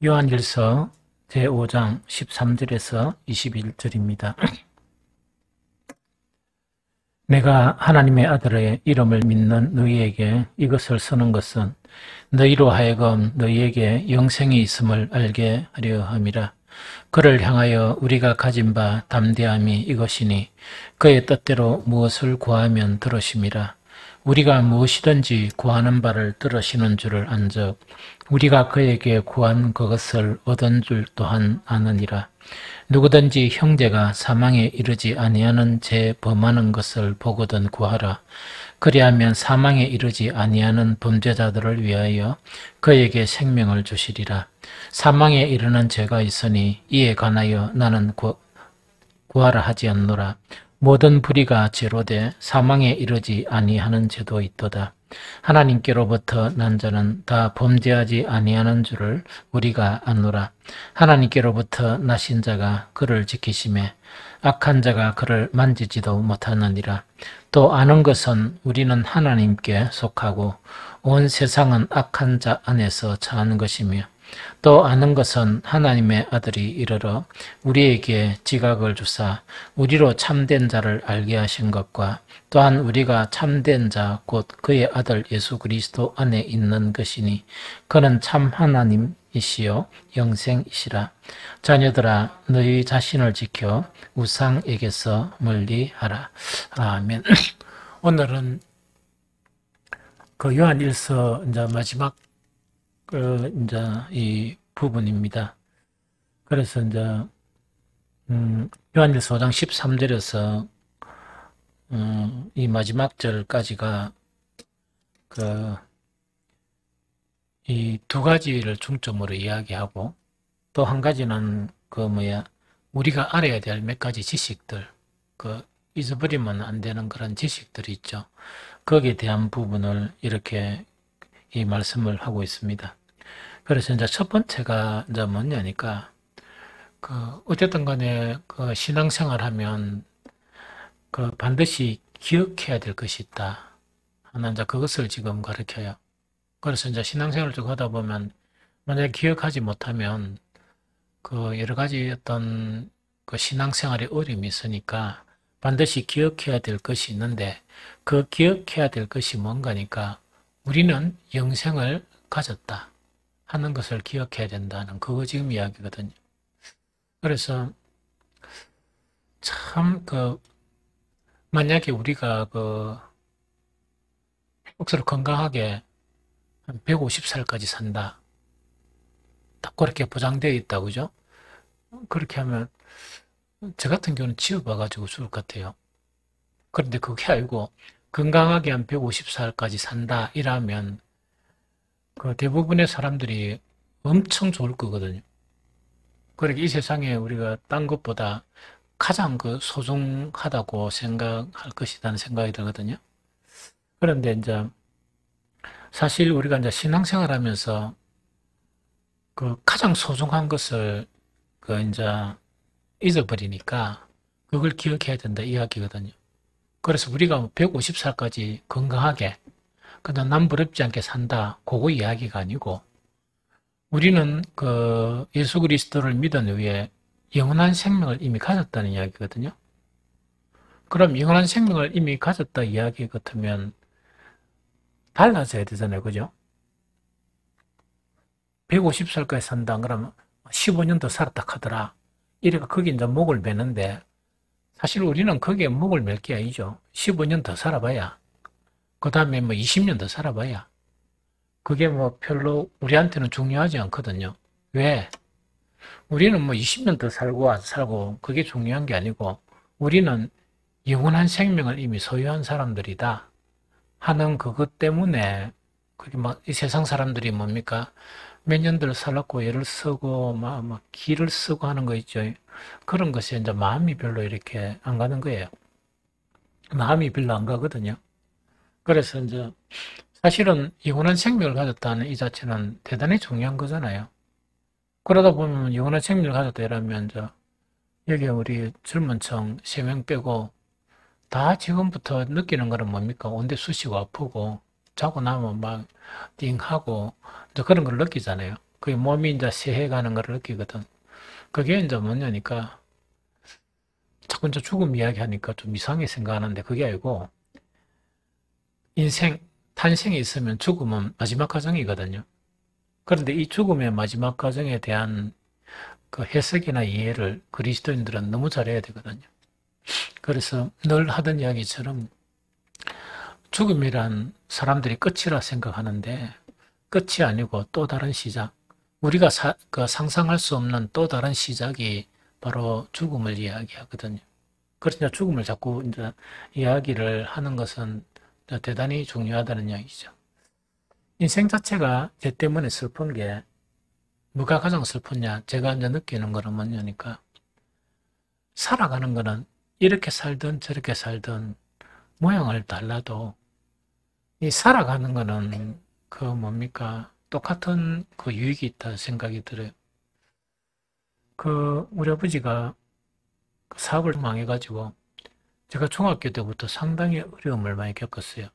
요한일서 제5장 13절에서 21절입니다. 내가 하나님의 아들의 이름을 믿는 너희에게 이것을 쓰는 것은 너희로 하여금 너희에게 영생이 있음을 알게 하려 함이라. 그를 향하여 우리가 가진 바 담대함이 이것이니 그의 뜻대로 무엇을 구하면 들으심이라. 우리가 무엇이든지 구하는 바를 들으시는 줄을 안즉 우리가 그에게 구한 그것을 얻은 줄 또한 아느니라. 누구든지 형제가 사망에 이르지 아니하는 죄 범하는 것을 보거든 구하라. 그리하면 사망에 이르지 아니하는 범죄자들을 위하여 그에게 생명을 주시리라. 사망에 이르는 죄가 있으니 이에 관하여 나는 구하라 하지 않노라. 모든 불의가 죄로 돼 사망에 이르지 아니하는 죄도 있도다. 하나님께로부터 난 자는 다 범죄하지 아니하는 줄을 우리가 아노라. 하나님께로부터 나신 자가 그를 지키심에 악한 자가 그를 만지지도 못하느니라. 또 아는 것은 우리는 하나님께 속하고 온 세상은 악한 자 안에서 처한 것이며 또 아는 것은 하나님의 아들이 이르러 우리에게 지각을 주사 우리로 참된 자를 알게 하신 것과 또한 우리가 참된 자 곧 그의 아들 예수 그리스도 안에 있는 것이니 그는 참 하나님이시요 영생이시라. 자녀들아 너희 자신을 지켜 우상에게서 멀리하라. 아멘. 오늘은 그 요한일서 이제 마지막 이제 이 부분입니다. 그래서 이제 요한일서 5장 13절에서 이 마지막 절까지가 이 두 가지를 중점으로 이야기하고 또 한 가지는 우리가 알아야 될 몇 가지 지식들, 잊어버리면 안 되는 그런 지식들이 있죠. 거기에 대한 부분을 이렇게 이 말씀을 하고 있습니다. 그래서 이제 첫 번째가 이제 뭐냐니까, 어쨌든 간에 신앙생활 하면 반드시 기억해야 될 것이 있다 하는 이제 그것을 지금 가르쳐요. 그래서 이제 신앙생활을 쭉 하다 보면 만약에 기억하지 못하면 여러 가지 어떤 신앙생활에 어려움이 있으니까 반드시 기억해야 될 것이 있는데 그 기억해야 될 것이 뭔가니까 우리는 영생을 가졌다 하는 것을 기억해야 된다는 그거 지금 이야기거든요. 그래서 참 만약에 우리가 억수로 건강하게 한 150살까지 산다. 딱 그렇게 보장되어 있다, 그죠? 그렇게 하면 저 같은 경우는 지어봐가지고 죽을 것 같아요. 그런데 그게 아니고 건강하게 한 150살까지 산다 이라면 대부분의 사람들이 엄청 좋을 거거든요. 그러니까 이 세상에 우리가 딴 것보다 가장 소중하다고 생각할 것이라는 생각이 들거든요. 그런데 이제 사실 우리가 이제 신앙생활 하면서 가장 소중한 것을 이제 잊어버리니까 그걸 기억해야 된다 이야기거든요. 그래서 우리가 150살까지 건강하게 그냥 남부럽지 않게 산다 그거 이야기가 아니고 우리는 예수 그리스도를 믿은 후에 영원한 생명을 이미 가졌다는 이야기거든요. 그럼 영원한 생명을 이미 가졌다 이야기 같으면 달라져야 되잖아요. 그죠? 150살까지 산다 그러면 15년 더 살았다 하더라. 이래가 거기 이제 목을 매는데 사실 우리는 거기에 목을 맬 게 아니죠. 15년 더 살아봐야. 그 다음에 20년 더 살아봐야. 그게 별로 우리한테는 중요하지 않거든요. 왜? 우리는 20년 더 살고 안 살고 그게 중요한 게 아니고 우리는 영원한 생명을 이미 소유한 사람들이다 하는 그것 때문에 그게 이 세상 사람들이 뭡니까? 몇 년들 살았고 애를 쓰고 기를 쓰고 하는 거 있죠. 그런 것에 이제 마음이 별로 이렇게 안 가는 거예요. 마음이 별로 안 가거든요. 그래서 이제 사실은 영원한 생명을 가졌다는 이 자체는 대단히 중요한 거잖아요. 그러다 보면 영원한 생명을 가졌다 이러면 여기 우리 젊은 층 3명 빼고 다 지금부터 느끼는 거는 뭡니까? 온데 쑤시고 아프고 자고 나면 띵하고 그런 걸 느끼잖아요. 그 몸이 이제 새해가는 걸 느끼거든. 그게 이제 뭐냐니까, 자꾸 이제 죽음 이야기하니까 좀 이상하게 생각하는데 그게 아니고, 인생, 탄생이 있으면 죽음은 마지막 과정이거든요. 그런데 이 죽음의 마지막 과정에 대한 그 해석이나 이해를 그리스도인들은 너무 잘해야 되거든요. 그래서 늘 하던 이야기처럼 죽음이란 사람들이 끝이라 생각하는데 끝이 아니고 또 다른 시작. 우리가 상상할 수 없는 또 다른 시작이 바로 죽음을 이야기하거든요. 그래서 죽음을 자꾸 이제 이야기를 하는 것은 대단히 중요하다는 이야기죠. 인생 자체가 쟤 때문에 슬픈 게 뭐가 가장 슬프냐? 제가 이제 느끼는 거는 뭐냐니까 살아가는 거는 이렇게 살든 저렇게 살든 모양을 달라도 이 살아가는 거는 그 뭡니까? 똑같은 그 유익이 있다 생각이 들어요. 그 우리 아버지가 사업을 망해가지고 제가 중학교 때부터 상당히 어려움을 많이 겪었어요.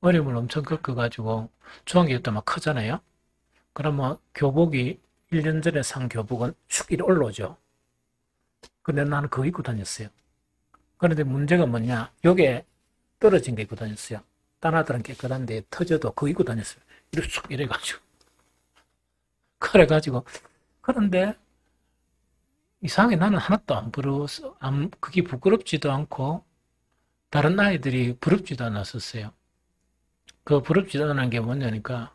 어려움을 엄청 겪어가지고 중학교 때 막 크잖아요. 그러면 교복이 1년 전에 산 교복은 슉 이리 올라오죠. 근데 나는 그거 입고 다녔어요. 그런데 문제가 뭐냐? 요게 떨어진 게 입고 다녔어요. 딴 아들은 깨끗한데 터져도 그거 입고 다녔어요. 이렇게 쑥 이래가지고. 그래가지고. 그런데 이상하게 나는 하나도 안 부러웠어. 그게 부끄럽지도 않고 다른 아이들이 부럽지도 않았었어요. 그 부럽지도 않은 게 뭐냐니까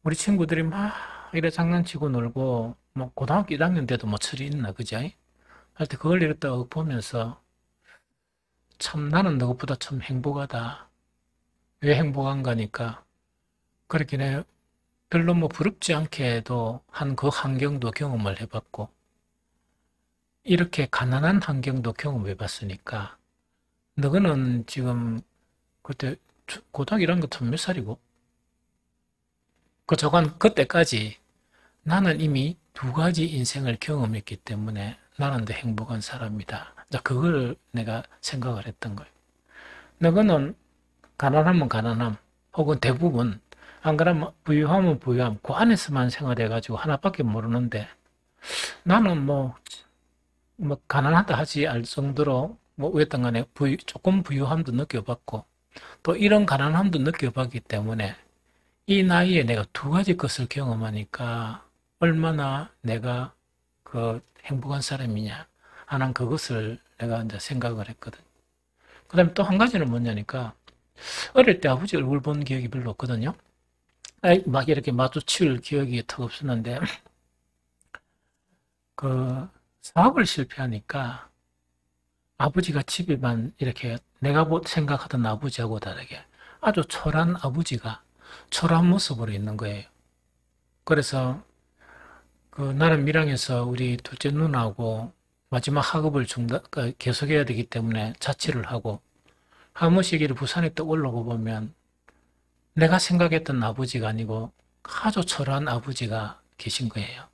우리 친구들이 막 이래 장난치고 놀고 뭐 고등학교 1학년 때도 뭐 철이 있나 그지? 할 때 그걸 이렇게 보면서 참 나는 너것보다 참 행복하다. 왜 행복한가니까 그렇게 내 별로 뭐 부럽지 않게도 한 그 환경도 경험을 해봤고 이렇게 가난한 환경도 경험해 봤으니까 너는 지금 그때 고등학교 1학년 같으면 몇 살이고? 저건 그때까지 나는 이미 두 가지 인생을 경험했기 때문에 나는 더 행복한 사람이다. 그걸 내가 생각을 했던 거예요. 너는 가난하면 가난함, 혹은 대부분 안 그러면 부유하면 부유함, 그 안에서만 생활해가지고 하나밖에 모르는데 나는 뭐 가난하다 하지 알 정도로 뭐 어쨌든 간에 조금 부유함도 느껴봤고 또 이런 가난함도 느껴봤기 때문에 이 나이에 내가 두 가지 것을 경험하니까 얼마나 내가 그 행복한 사람이냐 하는 그것을 내가 이제 생각을 했거든. 그 다음에 또 한 가지는 뭐냐니까 어릴 때 아버지 얼굴 본 기억이 별로 없거든요. 막 이렇게 마주칠 기억이 턱 없었는데 그 사업을 실패하니까 아버지가 집에만 이렇게 내가 생각하던 아버지하고 다르게 아주 초라한 아버지가 초라한 모습으로 있는 거예요. 그래서 나는 밀양에서 우리 둘째 누나하고 마지막 학업을 계속해야 되기 때문에 자취를 하고 한 번씩 부산에 또 올라오고 보면 내가 생각했던 아버지가 아니고 아주 초라한 아버지가 계신 거예요.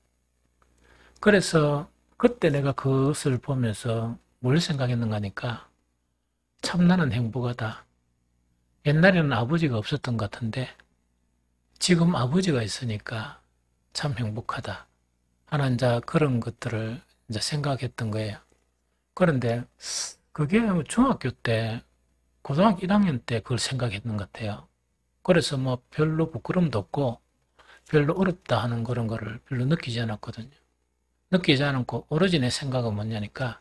그래서 그때 내가 그것을 보면서 뭘 생각했는가 하니까 참 나는 행복하다. 옛날에는 아버지가 없었던 것 같은데 지금 아버지가 있으니까 참 행복하다. 하는 이제 그런 것들을 이제 생각했던 거예요. 그런데 그게 중학교 때, 고등학교 1학년 때 그걸 생각했는 것 같아요. 그래서 뭐 별로 부끄럼도 없고 별로 어렵다 하는 그런 거를 별로 느끼지 않았거든요. 느끼지 않고 오로지 내 생각은 뭐냐니까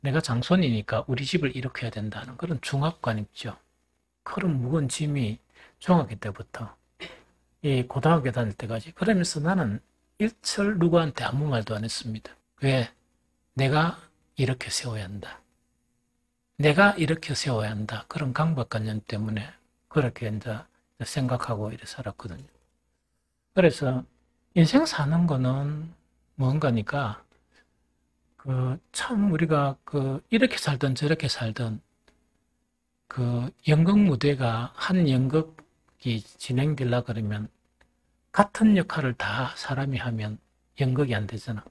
내가 장손이니까 우리 집을 이렇게 해야 된다는 그런 중압감 있죠. 그런 무거운 짐이 중학교 때부터 이 고등학교 다닐 때까지 그러면서 나는 일철 누구한테 아무 말도 안 했습니다. 왜? 내가 이렇게 세워야 한다. 내가 이렇게 세워야 한다. 그런 강박관념 때문에 그렇게 이제 생각하고 이렇게 살았거든요. 그래서 인생 사는 거는 뭔가니까 참 우리가 이렇게 살든 저렇게 살든 연극 무대가 한 연극이 진행되려 그러면 같은 역할을 다 사람이 하면 연극이 안 되잖아.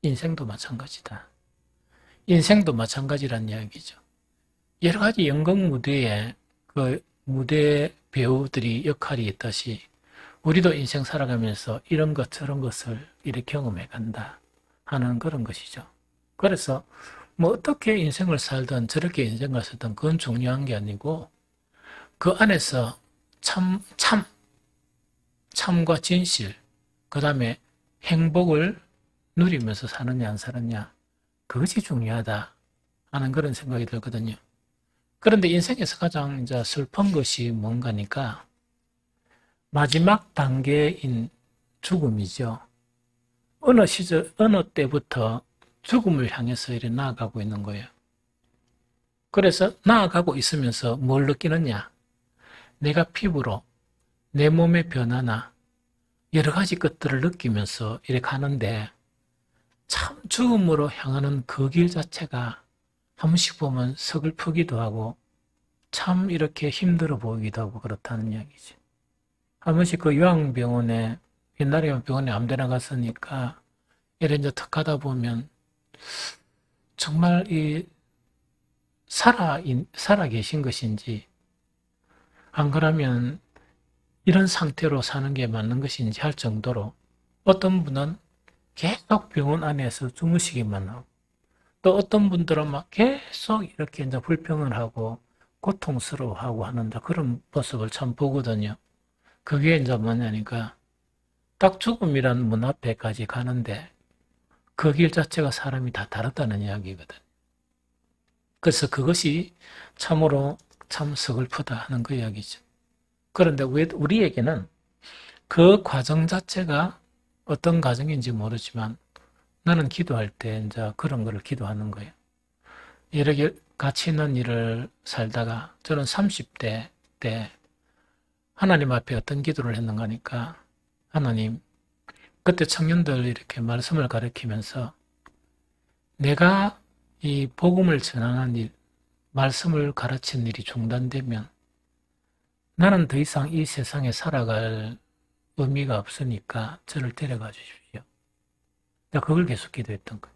인생도 마찬가지다. 인생도 마찬가지란 이야기죠. 여러 가지 연극 무대에 무대 배우들이 역할이 있듯이 우리도 인생 살아가면서 이런 것 저런 것을 이렇게 경험해 간다 하는 그런 것이죠. 그래서 뭐 어떻게 인생을 살든 저렇게 인생을 살든 그건 중요한 게 아니고 그 안에서 참과 진실, 그 다음에 행복을 누리면서 사느냐 안 사느냐, 그것이 중요하다 하는 그런 생각이 들거든요. 그런데 인생에서 가장 이제 슬픈 것이 뭔가니까 마지막 단계인 죽음이죠. 어느 시절, 어느 때부터 죽음을 향해서 이렇게 나아가고 있는 거예요. 그래서 나아가고 있으면서 뭘 느끼느냐? 내가 피부로 내 몸의 변화나 여러 가지 것들을 느끼면서 이렇게 가는데 참 죽음으로 향하는 그 길 자체가 한 번씩 보면 서글프기도 하고 참 이렇게 힘들어 보이기도 하고 그렇다는 이야기죠. 한 번씩 그 요양병원에 옛날에 병원에 아무데나 갔으니까 이래 이제 턱 하다 보면 정말 이 살아 계신 것인지 안 그러면 이런 상태로 사는 게 맞는 것인지 할 정도로 어떤 분은 계속 병원 안에서 주무시기만 하고 또 어떤 분들은 막 계속 이렇게 이제 불평을 하고 고통스러워하고 하는 그런 모습을 참 보거든요. 그게 이제 뭐냐니까 딱 죽음이라는 문 앞에까지 가는데 그 길 자체가 사람이 다 다르다는 이야기거든. 그래서 그것이 참으로 참 서글프다 하는 그 이야기죠. 그런데 왜 우리에게는 그 과정 자체가 어떤 과정인지 모르지만 나는 기도할 때 이제 그런 거를 기도하는 거예요. 이렇게 가치 있는 일을 살다가 저는 30대 때 하나님 앞에 어떤 기도를 했는가 하니까 하나님, 그때 청년들 이렇게 말씀을 가르치면서 내가 이 복음을 전하는 일, 말씀을 가르치는 일이 중단되면 나는 더 이상 이 세상에 살아갈 의미가 없으니까 저를 데려가 주십시오. 내가 그걸 계속 기도했던 거예요.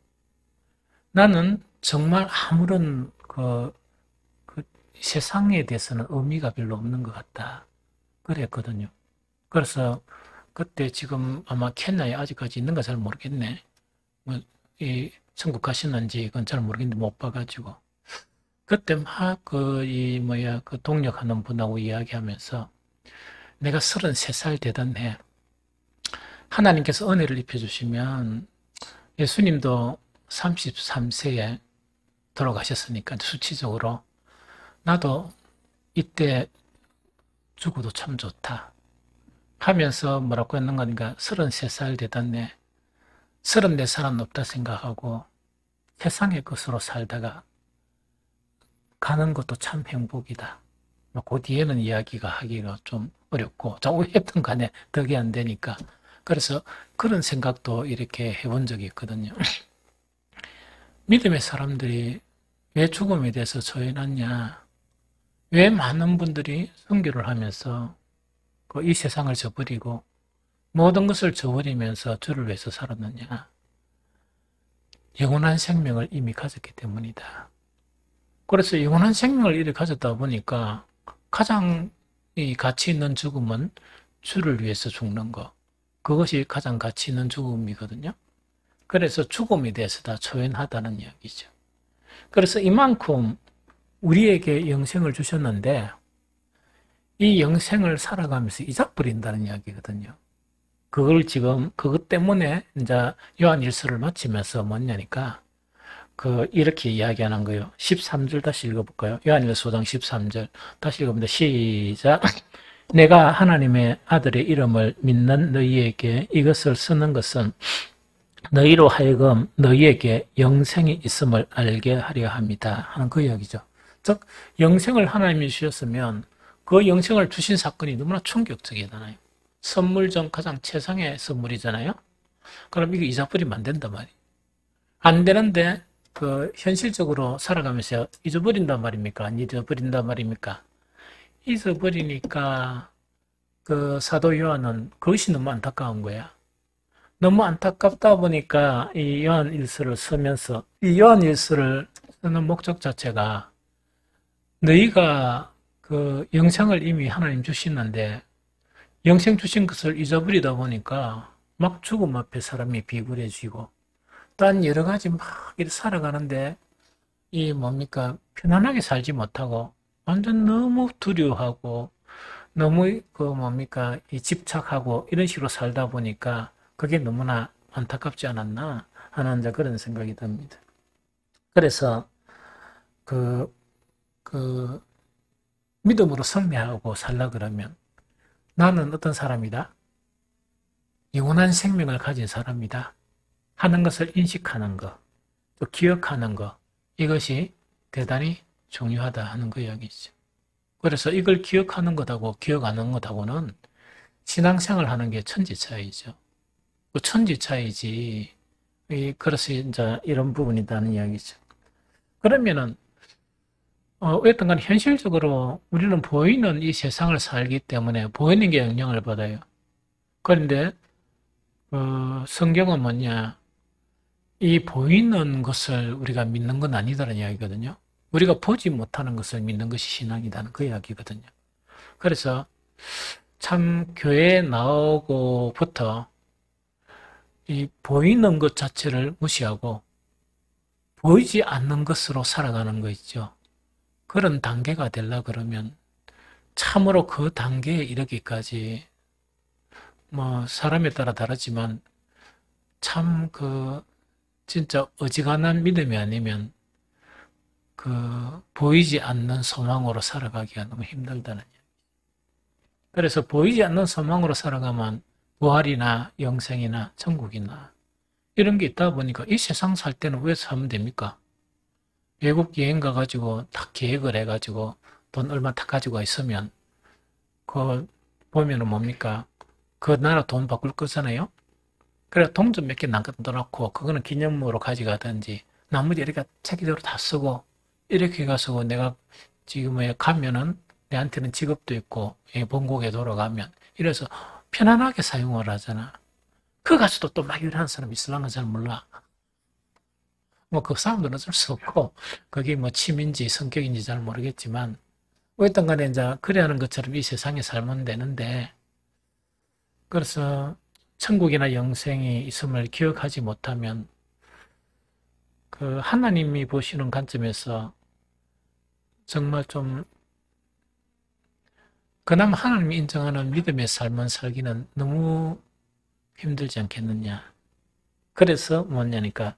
나는 정말 아무런 그 세상에 대해서는 의미가 별로 없는 것 같다. 그랬거든요. 그래서 그때 지금 아마 케냐에 아직까지 있는가 잘 모르겠네. 뭐, 이 천국 가시는지 그건 잘 모르겠는데 못 봐가지고. 그때 막 그 동력하는 분하고 이야기하면서 내가 33살 되던 해 하나님께서 은혜를 입혀주시면 예수님도 33세에 돌아가셨으니까 수치적으로 나도 이때 죽어도 참 좋다 하면서 뭐라고 했는가 하니까 33살 되던 해 34살은 없다 생각하고 세상의 것으로 살다가 가는 것도 참 행복이다. 그 뒤에는 이야기가 하기가 좀 어렵고 어쨌든 간에 덕이 안 되니까 그래서 그런 생각도 이렇게 해본 적이 있거든요. 믿음의 사람들이 왜 죽음에 대해서 소연하냐? 왜 많은 분들이 선교를 하면서 이 세상을 저버리고 모든 것을 저버리면서 주를 위해서 살았느냐? 영원한 생명을 이미 가졌기 때문이다. 그래서 영원한 생명을 이렇게 가졌다 보니까 가장 이 가치 있는 죽음은 주를 위해서 죽는 것. 그것이 가장 가치 있는 죽음이거든요. 그래서 죽음에 대해서 다 초연하다는 이야기죠. 그래서 이만큼 우리에게 영생을 주셨는데 이 영생을 살아가면서 잊어버린다는 이야기거든요. 그걸 지금 그것 때문에 이제 요한일서를 마치면서 뭐냐니까 이렇게 이야기하는 거예요. 13절 다시 읽어볼까요? 요한일서 5장 13절 다시 읽어봅니다. 시작. 내가 하나님의 아들의 이름을 믿는 너희에게 이것을 쓰는 것은 너희로 하여금 너희에게 영생이 있음을 알게 하려 합니다. 하는 그 이야기죠. 즉 영생을 하나님이 주셨으면 그 영생을 주신 사건이 너무나 충격적이잖아요. 선물 중 가장 최상의 선물이잖아요. 그럼 이거 잊어버리면 안 된단 말이에요. 안 되는데 현실적으로 살아가면서 잊어버린단 말입니까? 안 잊어버린단 말입니까? 잊어버리니까 사도 요한은 그것이 너무 안타까운 거야. 너무 안타깝다 보니까 이 요한일서를 쓰면서 이 요한일서를 쓰는 목적 자체가 너희가 영생을 이미 하나님 주시는데 영생 주신 것을 잊어버리다 보니까 막 죽음 앞에 사람이 비굴해지고 딴 여러 가지 막 이렇게 살아가는데 이 뭡니까 편안하게 살지 못하고 완전 너무 두려워하고 너무 그 뭡니까 이 집착하고 이런 식으로 살다 보니까 그게 너무나 안타깝지 않았나 하는 이제 그런 생각이 듭니다. 그래서 그, 그 믿음으로 승리하고 살라 그러면 나는 어떤 사람이다? 영원한 생명을 가진 사람이다. 하는 것을 인식하는 것, 또 기억하는 것, 이것이 대단히 중요하다 하는 그 이야기죠. 그래서 이걸 기억하는 것하고 기억 안 하는 것하고는 신앙생활 하는 게 천지 차이죠. 그 천지 차이지. 그래서 이제 이런 부분이다는 이야기죠. 그러면은 어떤 간 현실적으로 우리는 보이는 이 세상을 살기 때문에 보이는 게 영향을 받아요. 그런데 성경은 뭐냐? 이 보이는 것을 우리가 믿는 건 아니다라는 이야기거든요. 우리가 보지 못하는 것을 믿는 것이 신앙이다는 그 이야기거든요. 그래서 참 교회에 나오고부터 이 보이는 것 자체를 무시하고 보이지 않는 것으로 살아가는 거 있죠. 그런 단계가 되려 그러면 참으로 그 단계에 이르기까지 뭐 사람에 따라 다르지만 참 진짜 어지간한 믿음이 아니면 보이지 않는 소망으로 살아가기가 너무 힘들다는 얘기. 그래서 보이지 않는 소망으로 살아가면 부활이나 영생이나 천국이나 이런 게 있다 보니까 이 세상 살 때는 왜 사면 됩니까? 외국 여행 가가지고 딱 계획을 해가지고 돈 얼마 딱 가지고 있으면 보면은 뭡니까? 그 나라 돈 바꿀 거잖아요? 그래 동전 몇 개 남겨놓고 그거는 기념으로 가져가든지 나머지 이렇게 체계적으로 다 쓰고 이렇게 가서 내가 지금에 가면은 내한테는 직업도 있고 본국에 돌아가면 이래서 편안하게 사용을 하잖아. 그 가서도 또 막 일하는 사람 있을랑은 잘 몰라. 뭐 그 사람들은 어쩔 수 없고 그게 뭐 취미인지 성격인지 잘 모르겠지만 어떤 간에 이제 그래 하는 것처럼 이 세상에 살면 되는데 그래서 천국이나 영생이 있음을 기억하지 못하면 하나님이 보시는 관점에서 정말 좀 그나마 하나님이 인정하는 믿음의 삶을 살기는 너무 힘들지 않겠느냐. 그래서 뭐냐니까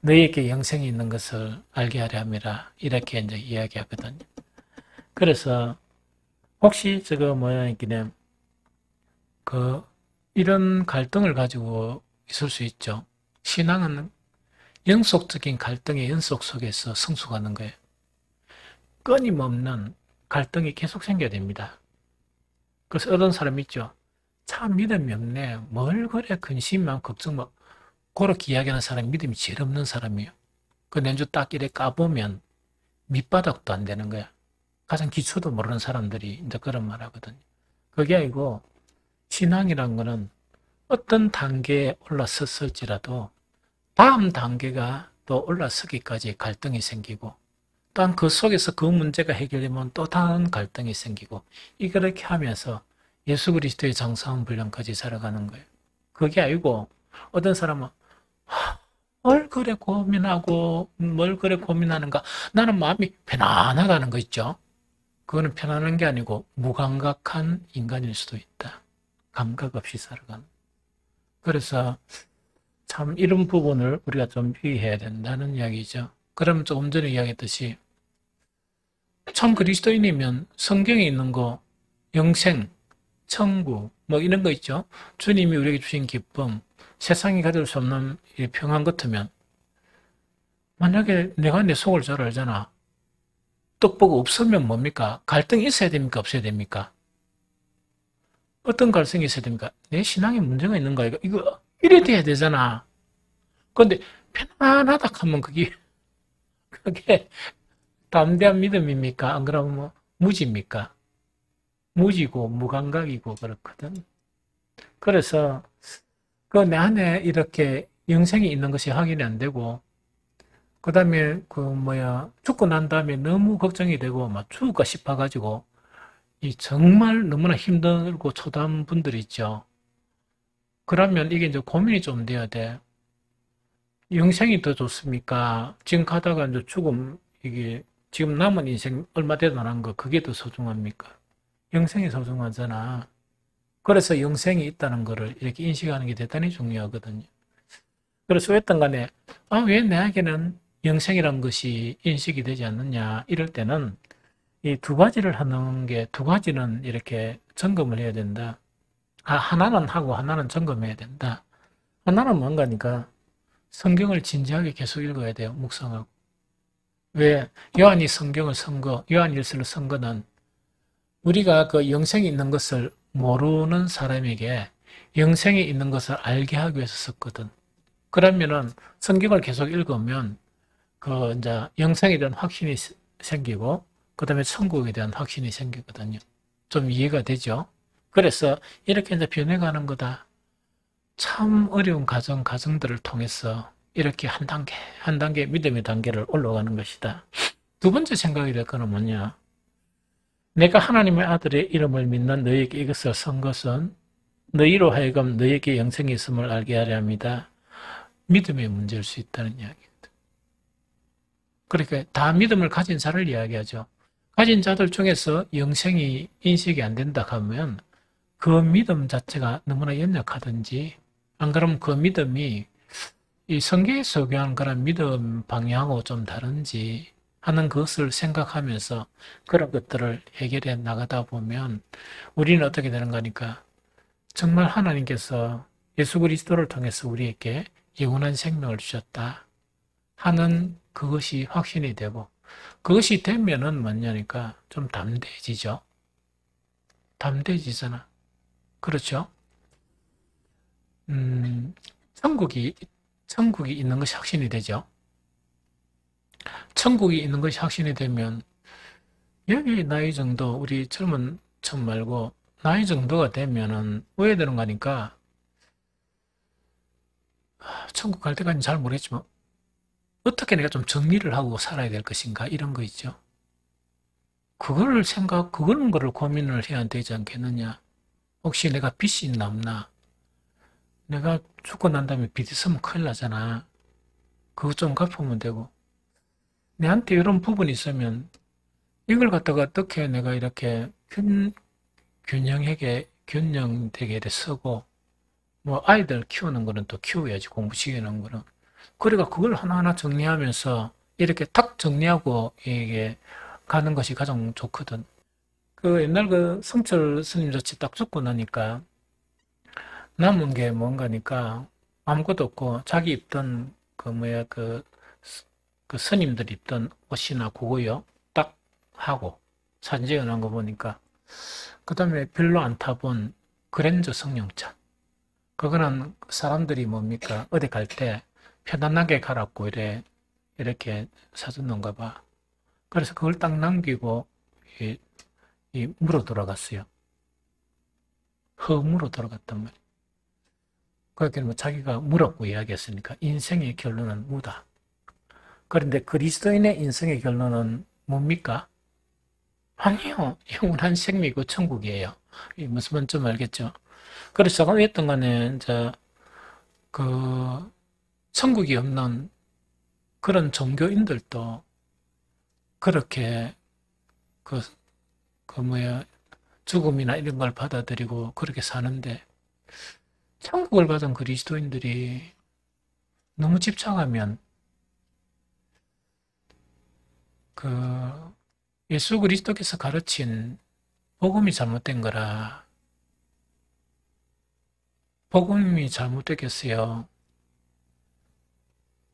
너희에게 영생이 있는 것을 알게 하려 함이라 이렇게 이제 이야기하거든요. 그래서 혹시 이런 갈등을 가지고 있을 수 있죠. 신앙은 영속적인 갈등의 연속 속에서 성숙하는 거예요. 끊임없는 갈등이 계속 생겨야 됩니다. 그래서 어떤 사람 있죠. 참 믿음이 없네. 뭘 그래 근심만 걱정만 그렇게 이야기하는 사람이 믿음이 제일 없는 사람이에요. 그 렌즈 딱 이렇게 까보면 밑바닥도 안 되는 거야. 가장 기초도 모르는 사람들이 이제 그런 말 하거든요. 그게 아니고 신앙이란 거는 어떤 단계에 올라섰을지라도 다음 단계가 또 올라서기까지 갈등이 생기고 또한 그 속에서 그 문제가 해결되면 또 다른 갈등이 생기고 이렇게 하면서 예수 그리스도의 장사한 분량까지 살아가는 거예요. 그게 아니고 어떤 사람은 뭘 그래 고민하고 뭘 그래 고민하는가 나는 마음이 편안하다는 거 있죠. 그거는 편안한 게 아니고 무감각한 인간일 수도 있다. 감각 없이 살아가는. 그래서 참 이런 부분을 우리가 좀 유의해야 된다는 이야기죠. 그럼 조금 전에 이야기했듯이 참 그리스도인이면 성경에 있는 거 영생, 천국 뭐 이런 거 있죠. 주님이 우리에게 주신 기쁨, 세상이 가질 수 없는 평안 같으면 만약에 내가 내 속을 잘 알잖아. 떡보고 없으면 뭡니까? 갈등이 있어야 됩니까? 없어야 됩니까? 어떤 갈등이 있어야 됩니까? 내 신앙에 문제가 있는가? 이거 이래 돼야 되잖아. 그런데 편안하다 하면 그게 담대한 믿음입니까? 안 그러면 뭐 무지입니까? 무지고 무감각이고 그렇거든. 그래서 내 안에 이렇게 영생이 있는 것이 확인이 안 되고 그 다음에 죽고 난 다음에 너무 걱정이 되고 막 죽을까 싶어가지고 이 정말 너무나 힘들고 초라한 분들이 있죠. 그러면 이게 이제 고민이 좀 돼야 돼. 영생이 더 좋습니까? 지금 가다가 이제 죽음, 이게 지금 남은 인생 얼마 되도 안 한 거, 그게 더 소중합니까? 영생이 소중하잖아. 그래서 영생이 있다는 거를 이렇게 인식하는 게 대단히 중요하거든요. 그래서 어떤 간에, 왜 내에게는 영생이란 것이 인식이 되지 않느냐, 이럴 때는 이 두 가지를 하는 게, 두 가지는 이렇게 점검을 해야 된다. 하나는 하고 하나는 점검해야 된다. 하나는 뭔가니까 성경을 진지하게 계속 읽어야 돼요. 묵상하고. 왜? 요한이 성경을 쓴 거, 요한일서를 쓴 거는 우리가 그 영생이 있는 것을 모르는 사람에게 영생이 있는 것을 알게 하기 위해서 썼거든. 그러면은 성경을 계속 읽으면 그 이제 영생에 대한 확신이 생기고 그 다음에 천국에 대한 확신이 생기거든요. 좀 이해가 되죠? 그래서 이렇게 이제 변해가는 거다. 참 어려운 가정들을 통해서 이렇게 한 단계, 한 단계 믿음의 단계를 올라가는 것이다. 두 번째 생각이 될 거는 뭐냐? 내가 하나님의 아들의 이름을 믿는 너희에게 이것을 쓴 것은 너희로 하여금 너희에게 영생이 있음을 알게 하려 합니다. 믿음의 문제일 수 있다는 이야기거든. 그러니까 다 믿음을 가진 자를 이야기하죠. 가진 자들 중에서 영생이 인식이 안 된다 하면 그 믿음 자체가 너무나 연약하든지 안 그러면 그 믿음이 이 성경에서 소개하는 그런 믿음 방향하고 좀 다른지 하는 것을 생각하면서 그런 것들을 해결해 나가다 보면 우리는 어떻게 되는 거니까 정말 하나님께서 예수 그리스도를 통해서 우리에게 영원한 생명을 주셨다 하는 그것이 확신이 되고 그것이 되면은 뭐냐니까 좀 담대해지죠. 담대해지잖아. 그렇죠? 천국이 있는 것이 확신이 되죠. 천국이 있는 것이 확신이 되면 여기 나이 정도 우리 젊은 척 말고 나이 정도가 되면은 왜 되는 거니까 천국 갈 때까지는 잘 모르겠지만 어떻게 내가 좀 정리를 하고 살아야 될 것인가 이런 거 있죠. 그런 거를 고민을 해야 되지 않겠느냐. 혹시 내가 빚이 남나? 내가 죽고 난 다음에 빚 있으면 큰일 나잖아. 그거 좀 갚으면 되고. 내한테 이런 부분이 있으면 이걸 갖다가 어떻게 내가 이렇게 균형되게 쓰고, 뭐 아이들 키우는 거는 또 키워야지, 공부시키는 거는. 그러니까 그걸 하나하나 정리하면서 이렇게 탁 정리하고 이게 가는 것이 가장 좋거든. 그 옛날 그 성철 스님같이 딱 죽고 나니까 남은 게 뭔가니까 아무것도 없고 자기 입던 그 스님들 입던 옷이나 그거요 딱 하고 사진 찍어놓은 거 보니까 그 다음에 별로 안 타본 그랜저 승용차 그거는 사람들이 뭡니까 어디 갈 때 편안하게 가라고 이렇게 사줬는가 봐. 그래서 그걸 딱 남기고 이 물어 돌아갔어요. 흙으로 돌아갔단 말이에요. 그렇게 뭐 자기가 물었고 이야기했으니까 인생의 결론은 무다. 그런데 그리스도인의 인생의 결론은 뭡니까? 아니요. 영원한 생명이고 천국이에요. 이 무슨 말인지 알겠죠? 그래서 제가 했던 간에 이제 그 천국이 없는 그런 종교인들도 그렇게 그 죽음이나 이런 걸 받아들이고 그렇게 사는데 천국을 가던 그리스도인들이 너무 집착하면 그 예수 그리스도께서 가르친 복음이 잘못된 거라. 복음이 잘못되겠어요.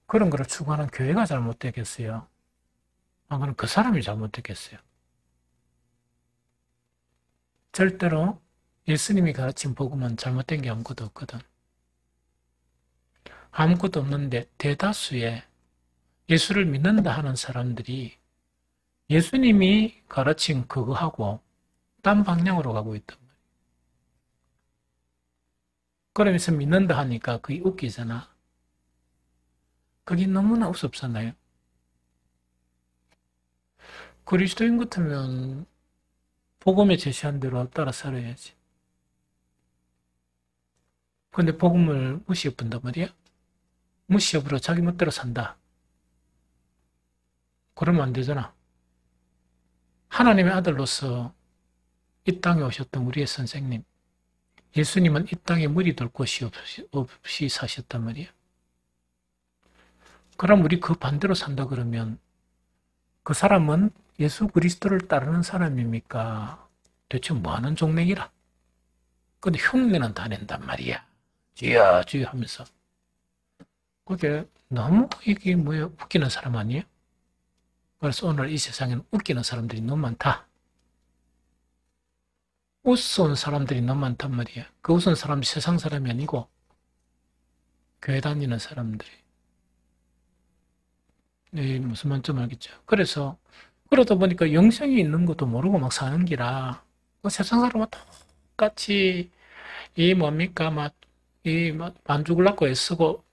그런 거를 추구하는 교회가 잘못되겠어요. 그럼 그 사람이 잘못되겠어요. 절대로 예수님이 가르친 복음은 잘못된 게 아무것도 없거든. 아무것도 없는데 대다수의 예수를 믿는다 하는 사람들이 예수님이 가르친 그거하고 딴 방향으로 가고 있단 말이에요. 그러면서 믿는다 하니까 그게 웃기잖아. 그게 너무나 우습잖아요. 그리스도인 같으면 복음에 제시한 대로 따라 살아야지. 근데 복음을 무시해본단 말이야? 무시해버려 자기 멋대로 산다. 그러면 안 되잖아. 하나님의 아들로서 이 땅에 오셨던 우리의 선생님, 예수님은 이 땅에 무리될 곳이 없이 사셨단 말이야. 그럼 우리 그 반대로 산다 그러면 그 사람은 예수 그리스도를 따르는 사람입니까? 대체 뭐하는 종랭이라? 근데 흉내는 다 낸단 말이야. 주여 주여 하면서. 그게 너무 이게 뭐야 웃기는 사람 아니에요? 그래서 오늘 이 세상에는 웃기는 사람들이 너무 많다. 웃은 사람들이 너무 많단 말이야. 그 웃은 사람이 세상 사람이 아니고 교회 다니는 사람들이. 네, 무슨 말인지 알겠죠? 그래서 그러다 보니까 영생이 있는 것도 모르고 막 사는 기라 그 세상 사람은 똑같이 이 뭡니까 안 죽으려고 애쓰고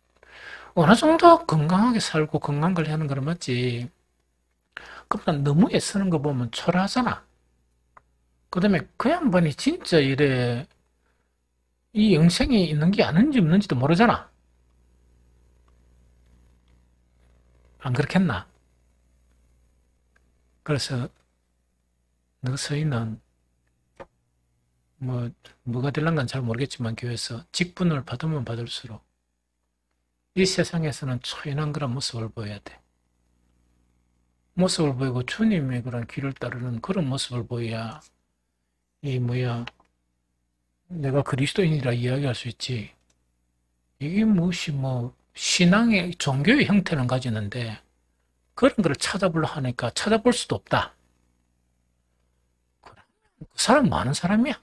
어느 정도 건강하게 살고 건강 관리하는 거는 맞지. 그보다 너무 애쓰는 거 보면 초라하잖아. 그 다음에 그 양반이 진짜 이래 이 영생이 있는 게 아닌지 없는지도 모르잖아. 안 그렇겠나? 그래서 너 서희는 뭐가 될란간 잘 모르겠지만 교회에서 직분을 받으면 받을수록 이 세상에서는 초인한 그런 모습을 보여야 돼. 모습을 보이고 주님의 그런 길을 따르는 그런 모습을 보여야 내가 그리스도인이라 이야기할 수 있지. 이게 무엇이 신앙의 종교의 형태는 가지는데 그런 걸 찾아보려 하니까 찾아볼 수도 없다. 그 사람 많은 사람이야.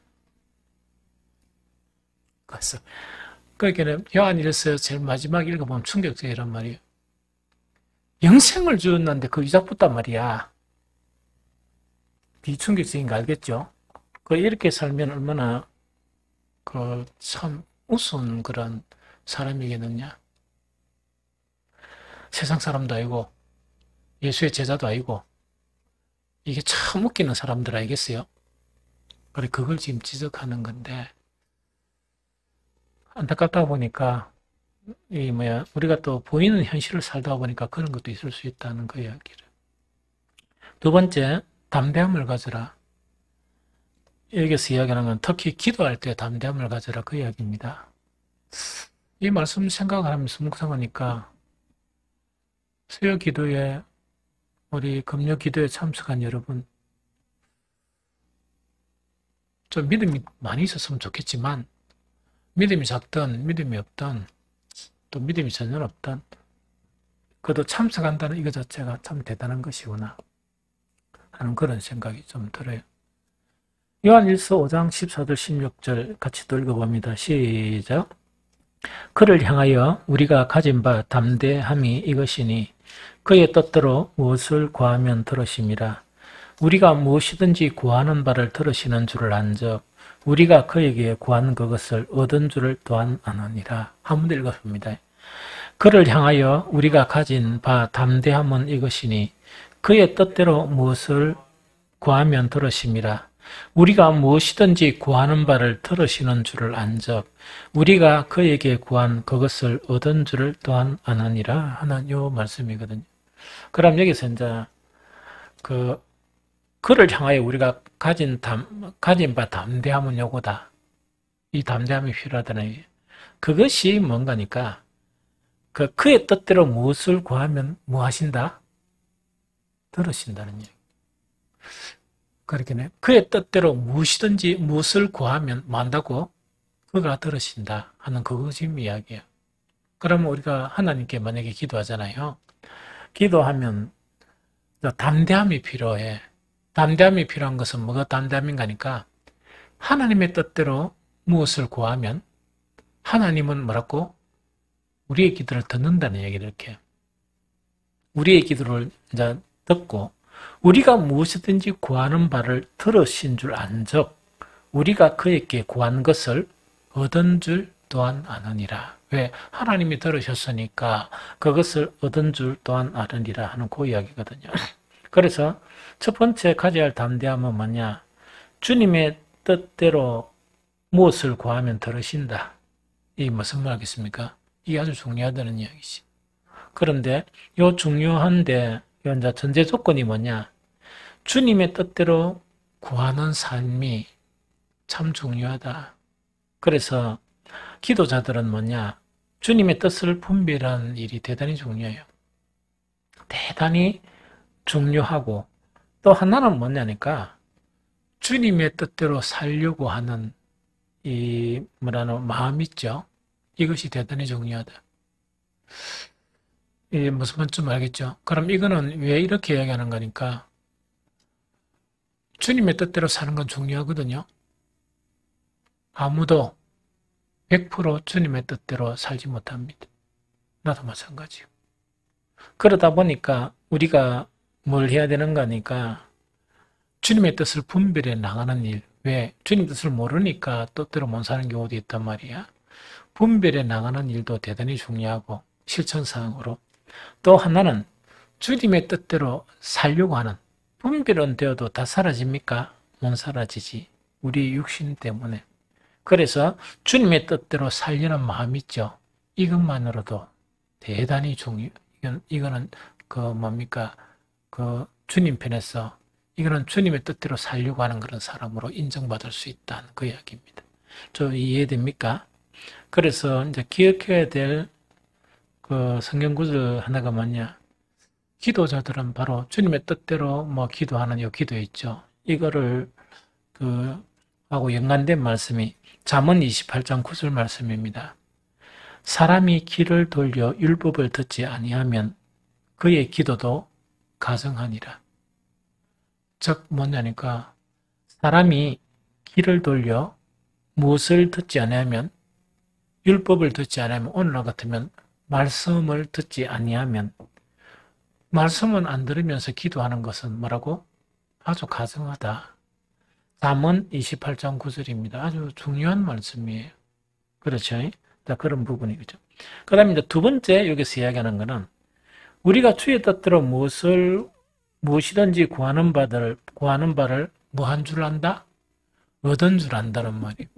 그래서 그러니까 요한일서 제일 마지막 읽어보면 충격적이란 말이에요. 영생을 주었는데 그 유작붙단 말이야. 비충격적인 거 알겠죠? 이렇게 살면 얼마나 참 우스운 그런 사람이겠느냐. 세상 사람도 아니고 예수의 제자도 아니고 이게 참 웃기는 사람들 아니겠어요? 그래 그걸 지금 지적하는 건데 안타깝다 보니까 우리가 또 보이는 현실을 살다 보니까 그런 것도 있을 수 있다는 그 이야기를. 두 번째, 담대함을 가져라. 여기서 이야기하는 건 특히 기도할 때 담대함을 가져라 그 이야기입니다. 이 말씀 생각을 하면서 묵상하니까 수요 기도에 우리 금요 기도에 참석한 여러분 좀 믿음이 많이 있었으면 좋겠지만 믿음이 작든 믿음이 없든 또 믿음이 전혀 없든 그래도 참석한다는 이거 자체가 참 대단한 것이구나 하는 그런 생각이 좀 들어요. 요한일서 5장 14절 16절 같이 또 읽어봅니다. 시작. 그를 향하여 우리가 가진 바 담대함이 이것이니 그의 뜻대로 무엇을 구하면 들으심이라. 우리가 무엇이든지 구하는 바를 들으시는 줄을 안적 우리가 그에게 구한 그것을 얻은 줄을 또한 아느니라. 한 번 더 읽어봅니다. 그를 향하여 우리가 가진 바 담대함은 이것이니 그의 뜻대로 무엇을 구하면 들으심이라. 우리가 무엇이든지 구하는 바를 들으시는 줄을 안적 우리가 그에게 구한 그것을 얻은 줄을 또한 아느니라 하는 요 말씀이거든요. 그럼 여기서 이제 그를 향하여 우리가 가진 바 담대함은 요거다. 이 담대함이 필요하다는 얘기예요. 그것이 뭔가니까 그의 뜻대로 무엇을 구하면 뭐 하신다? 들으신다는 얘기. 그렇게 그의 뜻대로 무엇이든지 무엇을 구하면 뭐 한다고? 그가 들으신다 하는 그거 지금 이야기예요. 그러면 우리가 하나님께 만약에 기도하잖아요. 기도하면 담대함이 필요해. 담대함이 필요한 것은 뭐가 담대함인가 하니까 하나님의 뜻대로 무엇을 구하면 하나님은 뭐라고? 우리의 기도를 듣는다는 얘기를 이렇게. 우리의 기도를 이제 듣고 우리가 무엇이든지 구하는 바를 들으신 줄 안적 우리가 그에게 구한 것을 얻은 줄 또한 아느니라. 왜? 하나님이 들으셨으니까 그것을 얻은 줄 또한 아느니라 하는 그 이야기거든요. 그래서 첫 번째 가져야 할 담대함은 뭐냐? 주님의 뜻대로 무엇을 구하면 들으신다. 이게 무슨 말이겠습니까? 이게 아주 중요하다는 이야기지. 그런데 요 중요한데 이제 전제 조건이 뭐냐? 주님의 뜻대로 구하는 삶이 참 중요하다. 그래서 기도자들은 뭐냐? 주님의 뜻을 분별하는 일이 대단히 중요해요. 대단히 중요하고 또 하나는 뭐냐니까 주님의 뜻대로 살려고 하는 이 마음 있죠. 이것이 대단히 중요하다. 이게 무슨 말인지 알겠죠? 그럼 이거는 왜 이렇게 이야기하는 거니까 주님의 뜻대로 사는 건 중요하거든요. 아무도 100% 주님의 뜻대로 살지 못합니다. 나도 마찬가지요. 그러다 보니까 우리가 뭘 해야 되는 거니까 주님의 뜻을 분별해 나가는 일. 왜? 주님 뜻을 모르니까 뜻대로 못 사는 경우도 있단 말이야. 분별해 나가는 일도 대단히 중요하고 실천사항으로. 또 하나는 주님의 뜻대로 살려고 하는 분별은 되어도 다 사라집니까? 못 사라지지. 우리 육신 때문에. 그래서 주님의 뜻대로 살려는 마음 있죠. 이것만으로도 대단히 이거는 주님 편에서 이거는 주님의 뜻대로 살려고 하는 그런 사람으로 인정받을 수 있다는 그 이야기입니다. 이해됩니까? 그래서 이제 기억해야 될 그 성경 구절 하나가 뭐냐? 기도자들은 바로 주님의 뜻대로 기도하는 이 기도 있죠. 이거를 하고 연관된 말씀이 잠언 28장 9절 말씀입니다. 사람이 귀를 돌려 율법을 듣지 아니하면 그의 기도도 가증하니라. 즉 뭐냐니까 사람이 귀를 돌려 무엇을 듣지 아니하면 율법을 듣지 아니하면 오늘날 같으면 말씀을 듣지 아니하면 말씀은 안 들으면서 기도하는 것은 뭐라고? 아주 가증하다. 잠언 28장 9절입니다. 아주 중요한 말씀이에요. 그렇죠? 그런 부분이죠. 그 다음에 이제 두 번째 여기서 이야기하는 것은 우리가 주의 뜻대로 무엇이든지 구하는 바를 뭐한 줄 안다? 얻은 줄 안다는 말이에요.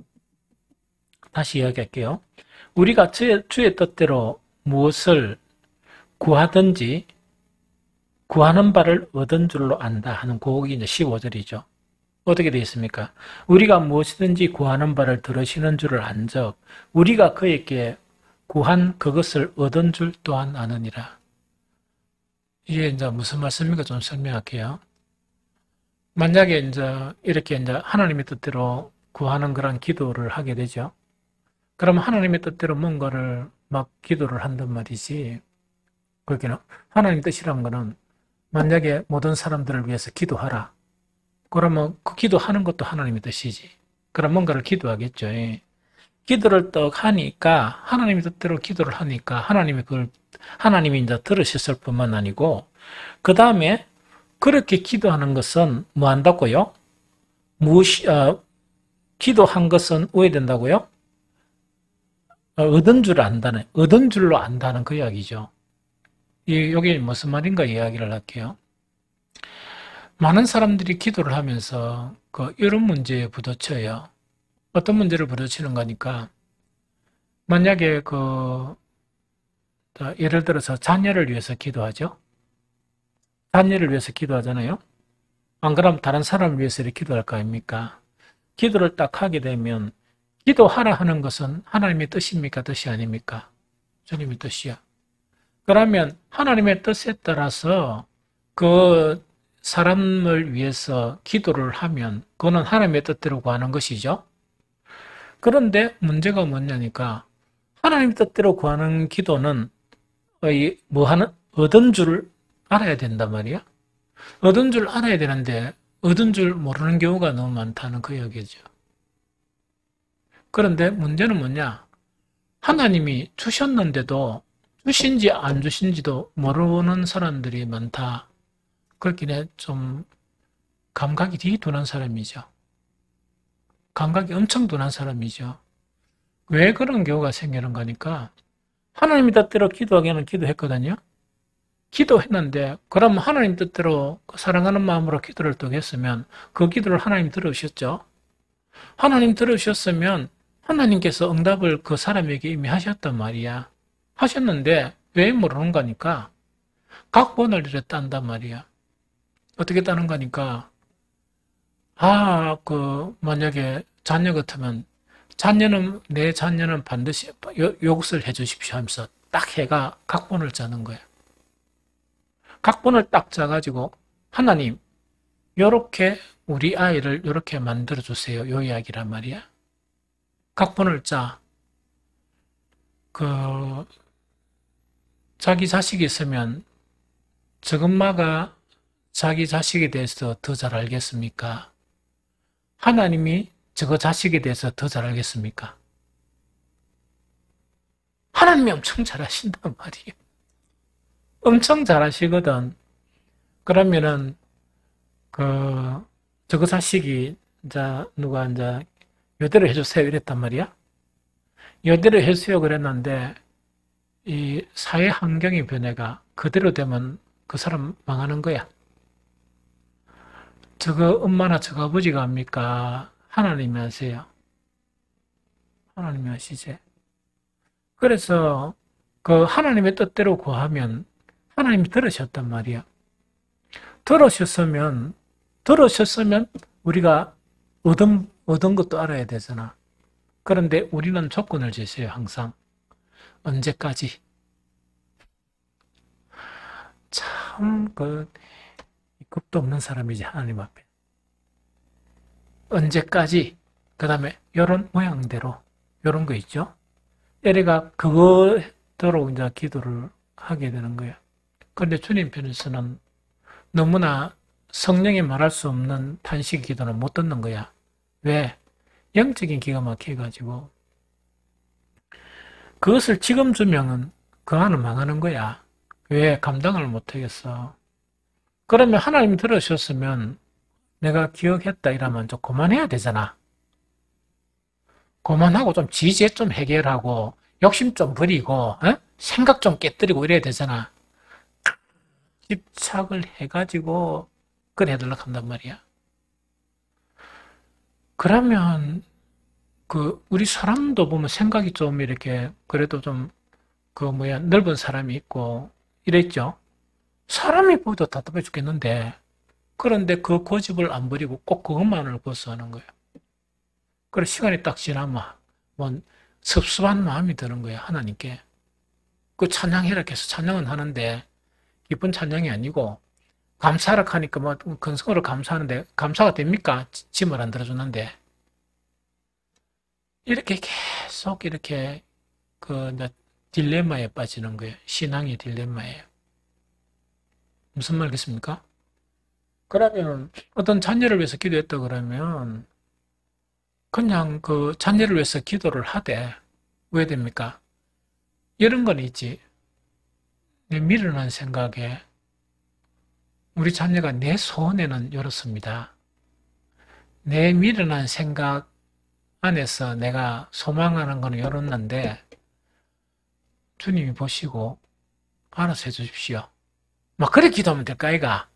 다시 이야기할게요. 우리가 주의 뜻대로 무엇을 구하든지 구하는 바를 얻은 줄로 안다 하는 그게 이제 15절이죠. 어떻게 되어 있습니까? 우리가 무엇이든지 구하는 바를 들으시는 줄을 안적 우리가 그에게 구한 그것을 얻은 줄 또한 아느니라. 이게 이제 무슨 말씀입니까? 좀 설명할게요. 만약에 이렇게 하나님의 뜻대로 구하는 그런 기도를 하게 되죠. 그러면 하나님의 뜻대로 뭔가를 막 기도를 한단 말이지. 그렇게는 하나님의 뜻이란 거는 만약에 모든 사람들을 위해서 기도하라. 그러면 그 기도하는 것도 하나님의 뜻이지. 그럼 뭔가를 기도하겠죠. 기도를 떡 하니까 하나님의 뜻대로 기도를 하니까 하나님이 이제 들으셨을 뿐만 아니고 그 다음에 그렇게 기도하는 것은 뭐 한다고요? 기도한 것은 오해된다고요? 얻은 줄 안다는, 얻은 줄로 안다는 그 이야기죠. 여기 무슨 말인가 이야기를 할게요. 많은 사람들이 기도를 하면서 이런 문제에 부딪혀요. 어떤 문제를 부딪히는 거니까 만약에 예를 들어서 자녀를 위해서 기도하죠. 자녀를 위해서 기도하잖아요. 안 그러면 다른 사람을 위해서 이렇게 기도할 거 아닙니까? 기도를 딱 하게 되면 기도하라 하는 것은 하나님의 뜻입니까? 뜻이 아닙니까? 주님의 뜻이야. 그러면 하나님의 뜻에 따라서 그 사람을 위해서 기도를 하면 그거는 하나님의 뜻대로 구하는 것이죠. 그런데 문제가 뭐냐니까 하나님의 뜻대로 구하는 기도는 얻은 줄 알아야 된단 말이야. 얻은 줄 알아야 되는데 얻은 줄 모르는 경우가 너무 많다는 그 얘기죠. 그런데 문제는 뭐냐? 하나님이 주셨는데도 주신지 안 주신지도 모르는 사람들이 많다. 그렇긴 좀 감각이 되게 둔한 사람이죠. 감각이 엄청 둔한 사람이죠. 왜 그런 경우가 생기는 거니까 하나님의 뜻대로 기도하기에는 기도했거든요. 기도했는데 그럼 하나님 뜻대로 사랑하는 마음으로 기도를 또 했으면 그 기도를 하나님 들으셨죠? 하나님 들으셨으면 하나님께서 응답을 그 사람에게 이미 하셨단 말이야. 하셨는데 왜 모르는 거니까 각본을 이렇게 딴단 말이야. 어떻게 따는 거니까 만약에 자녀 같으면 내 자녀는 반드시 요것을 해 주십시오 하면서 딱 해가 각본을 짜는 거야. 각본을 딱 짜가지고 하나님 요렇게 우리 아이를 요렇게 만들어주세요. 요 이야기란 말이야. 각본을 짜. 자기 자식이 있으면 저엄마가 자기 자식에 대해서 더 잘 알겠습니까? 하나님이 저거 자식에 대해서 더 잘 알겠습니까? 하나님이 엄청 잘 아신단 말이에요. 엄청 잘 아시거든. 그러면은, 저거 자식이, 누가, 요대로 해주세요. 이랬단 말이야. 요대로 해주세요. 그랬는데, 이 사회 환경의 변화가 그대로 되면 그 사람 망하는 거야. 저거 엄마나 저거 아버지가 합니까? 하나님이 하세요. 하나님이 하시지. 그래서 그 하나님의 뜻대로 구하면 하나님이 들으셨단 말이야. 들으셨으면 우리가 얻은 것도 알아야 되잖아. 그런데 우리는 조건을 제시해요, 항상. 언제까지? 참, 겁도 없는 사람이지, 하나님 앞에. 언제까지? 그 다음에, 요런 모양대로, 요런 거 있죠? 에레가 그거대로 이제 기도를 하게 되는 거예요. 그런데 주님 편에서는 너무나 성령이 말할 수 없는 탄식 기도는 못 듣는 거야. 왜? 영적인 기가 막혀가지고. 그것을 지금 주면은 그 안은 망하는 거야. 왜? 감당을 못 하겠어. 그러면 하나님이 들으셨으면 내가 기억했다 이러면 좀 그만해야 되잖아. 그만하고 좀 지혜 좀 해결하고 욕심 좀 버리고 생각 좀 깨뜨리고 이래야 되잖아. 집착을 해가지고 그래 해달라고 한단 말이야. 그러면 우리 사람도 보면 생각이 좀 이렇게 그래도 좀 넓은 사람이 있고 이랬죠. 사람이 보도 답답해 죽겠는데 그런데 그 고집을 안 버리고 꼭 그것만을 고수하는 거예요. 그래 시간이 딱 지나면 섭섭한 마음이 드는 거예요. 하나님께. 그 찬양해라 해서 찬양은 하는데 기쁜 찬양이 아니고 감사하라 하니까 근성으로 감사하는데 감사가 됩니까? 짐을 안 들어주는데 이렇게 계속 이렇게 딜레마에 빠지는 거예요. 신앙의 딜레마예요. 무슨 말겠습니까? 그러면 어떤 자녀를 위해서 기도했다 그러면 그냥 그 자녀를 위해서 기도를 하되 왜 됩니까? 이런 건 있지. 내 미련한 생각에 우리 자녀가 내 소원에는 이렇습니다. 내 미련한 생각 안에서 내가 소망하는 거는 이렇는데 주님이 보시고 알아서 해주십시오. 막 그래 기도하면 될까 아이가?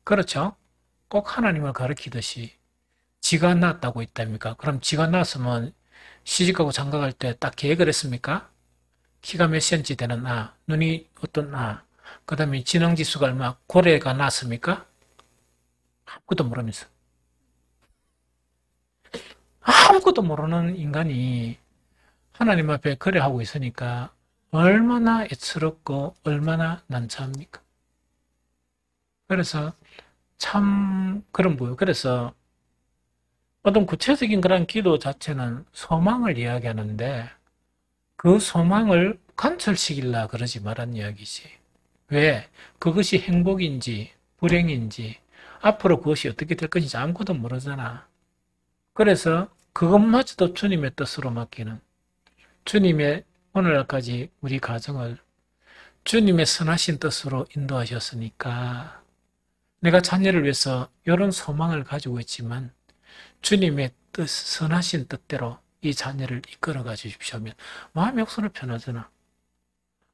그렇죠? 꼭 하나님을 가리키듯이 지가 낳았다고 있답니까? 그럼 지가 낳았으면 시집가고 장가갈 때 딱 계획을 했습니까? 키가 몇 cm 되는 눈이 어떤 그 다음에 지능지수가 얼마, 고래가 낳았습니까? 아무것도 모르면서. 아무것도 모르는 인간이 하나님 앞에 거래하고 있으니까 얼마나 애처롭고 얼마나 난처합니까? 그래서 참 그런 거예요. 그래서 어떤 구체적인 그런 기도 자체는 소망을 이야기하는데 그 소망을 관철시키려 그러지 말란 이야기지. 왜? 그것이 행복인지 불행인지 앞으로 그것이 어떻게 될 것인지 아무것도 모르잖아. 그래서 그것마저도 주님의 뜻으로 맡기는 주님의 오늘날까지 우리 가정을 주님의 선하신 뜻으로 인도하셨으니까 내가 자녀를 위해서 이런 소망을 가지고 있지만 주님의 뜻, 선하신 뜻대로 이 자녀를 이끌어가 주십시오 하면 마음이 억수로 편하잖아.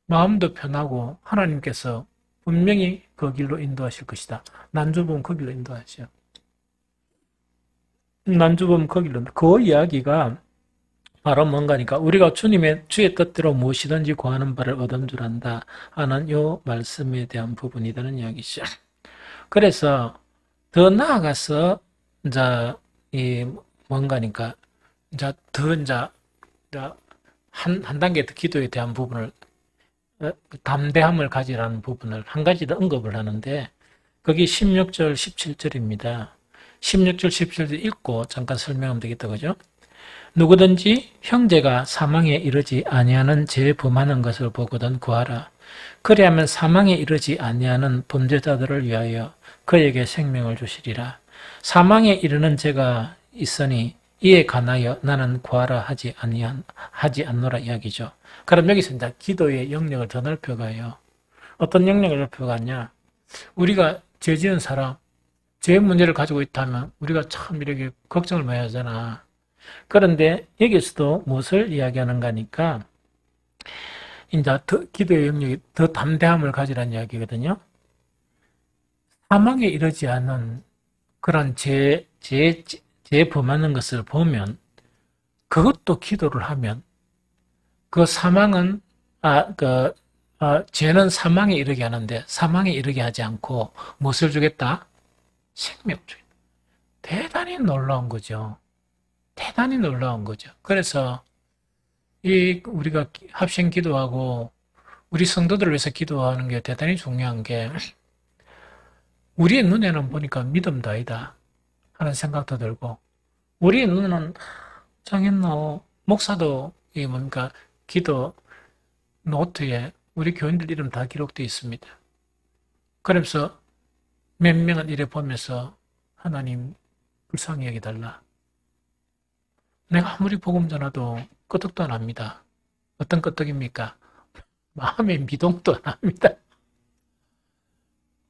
마음도 편하고 하나님께서 분명히 그 길로 인도하실 것이다. 난주범 그 길로 인도하시오. 난주범 그 길로. 그 이야기가 바로 뭔가니까 우리가 주님의 주의 뜻대로 무엇이든지 구하는 바를 얻은 줄 안다 하는 요 말씀에 대한 부분이라는 이야기죠. 그래서 더 나아가서 이제 이 뭔가니까 이제 더 이제 한 단계 더 기도에 대한 부분을 담대함을 가지라는 부분을 한 가지 더 언급을 하는데 거기 16절 17절입니다. 16절 17절 읽고 잠깐 설명하면 되겠다 그죠? 누구든지 형제가 사망에 이르지 아니하는 죄 범하는 것을 보거든 구하라. 그리하면 사망에 이르지 아니하는 범죄자들을 위하여 그에게 생명을 주시리라. 사망에 이르는 죄가 있으니 이에 관하여 나는 구하라 하지 않노라 이야기죠. 그럼 여기서 이제 기도의 영역을 더 넓혀가요. 어떤 영역을 넓혀가냐? 우리가 죄 지은 사람, 죄 문제를 가지고 있다면 우리가 참 이렇게 걱정을 많이 하잖아. 그런데 여기서도 무엇을 이야기하는가 하니까 이제 기도의 영역이 더 담대함을 가지라는 이야기거든요. 사망에 이르지 않은 그런 죄 범하는 것을 보면 그것도 기도를 하면 그 사망은 죄는 사망에 이르게 하는데 사망에 이르게 하지 않고 무엇을 주겠다? 생명 주겠다. 대단히 놀라운 거죠. 대단히 놀라운 거죠. 그래서 우리가 합심 기도하고 우리 성도들을 위해서 기도하는 게 대단히 중요한 게 우리의 눈에는 보니까 믿음도 아니다 하는 생각도 들고 우리의 눈에는 정했노 목사도 이게 뭡니까 기도 노트에 우리 교인들 이름 다 기록되어 있습니다. 그러면서 몇 명은 이래 보면서 하나님 불쌍히 여기달라. 내가 아무리 복음 전화도 끄떡도 안 합니다. 어떤 끄떡입니까? 마음의 미동도 안 합니다.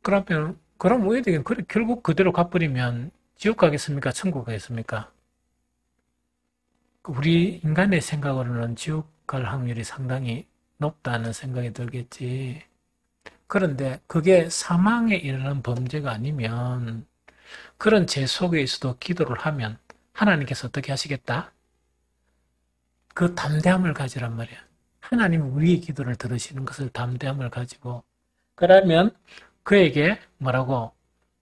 그럼 왜 되긴 결국 그대로 가버리면 지옥 가겠습니까? 천국 가겠습니까? 우리 인간의 생각으로는 지옥 갈 확률이 상당히 높다는 생각이 들겠지. 그런데 그게 사망에 이르는 범죄가 아니면 그런 죄 속에 있어도 기도를 하면 하나님께서 어떻게 하시겠다? 그 담대함을 가지란 말이야. 하나님은 우리의 기도를 들으시는 것을 담대함을 가지고 그러면 그에게 뭐라고?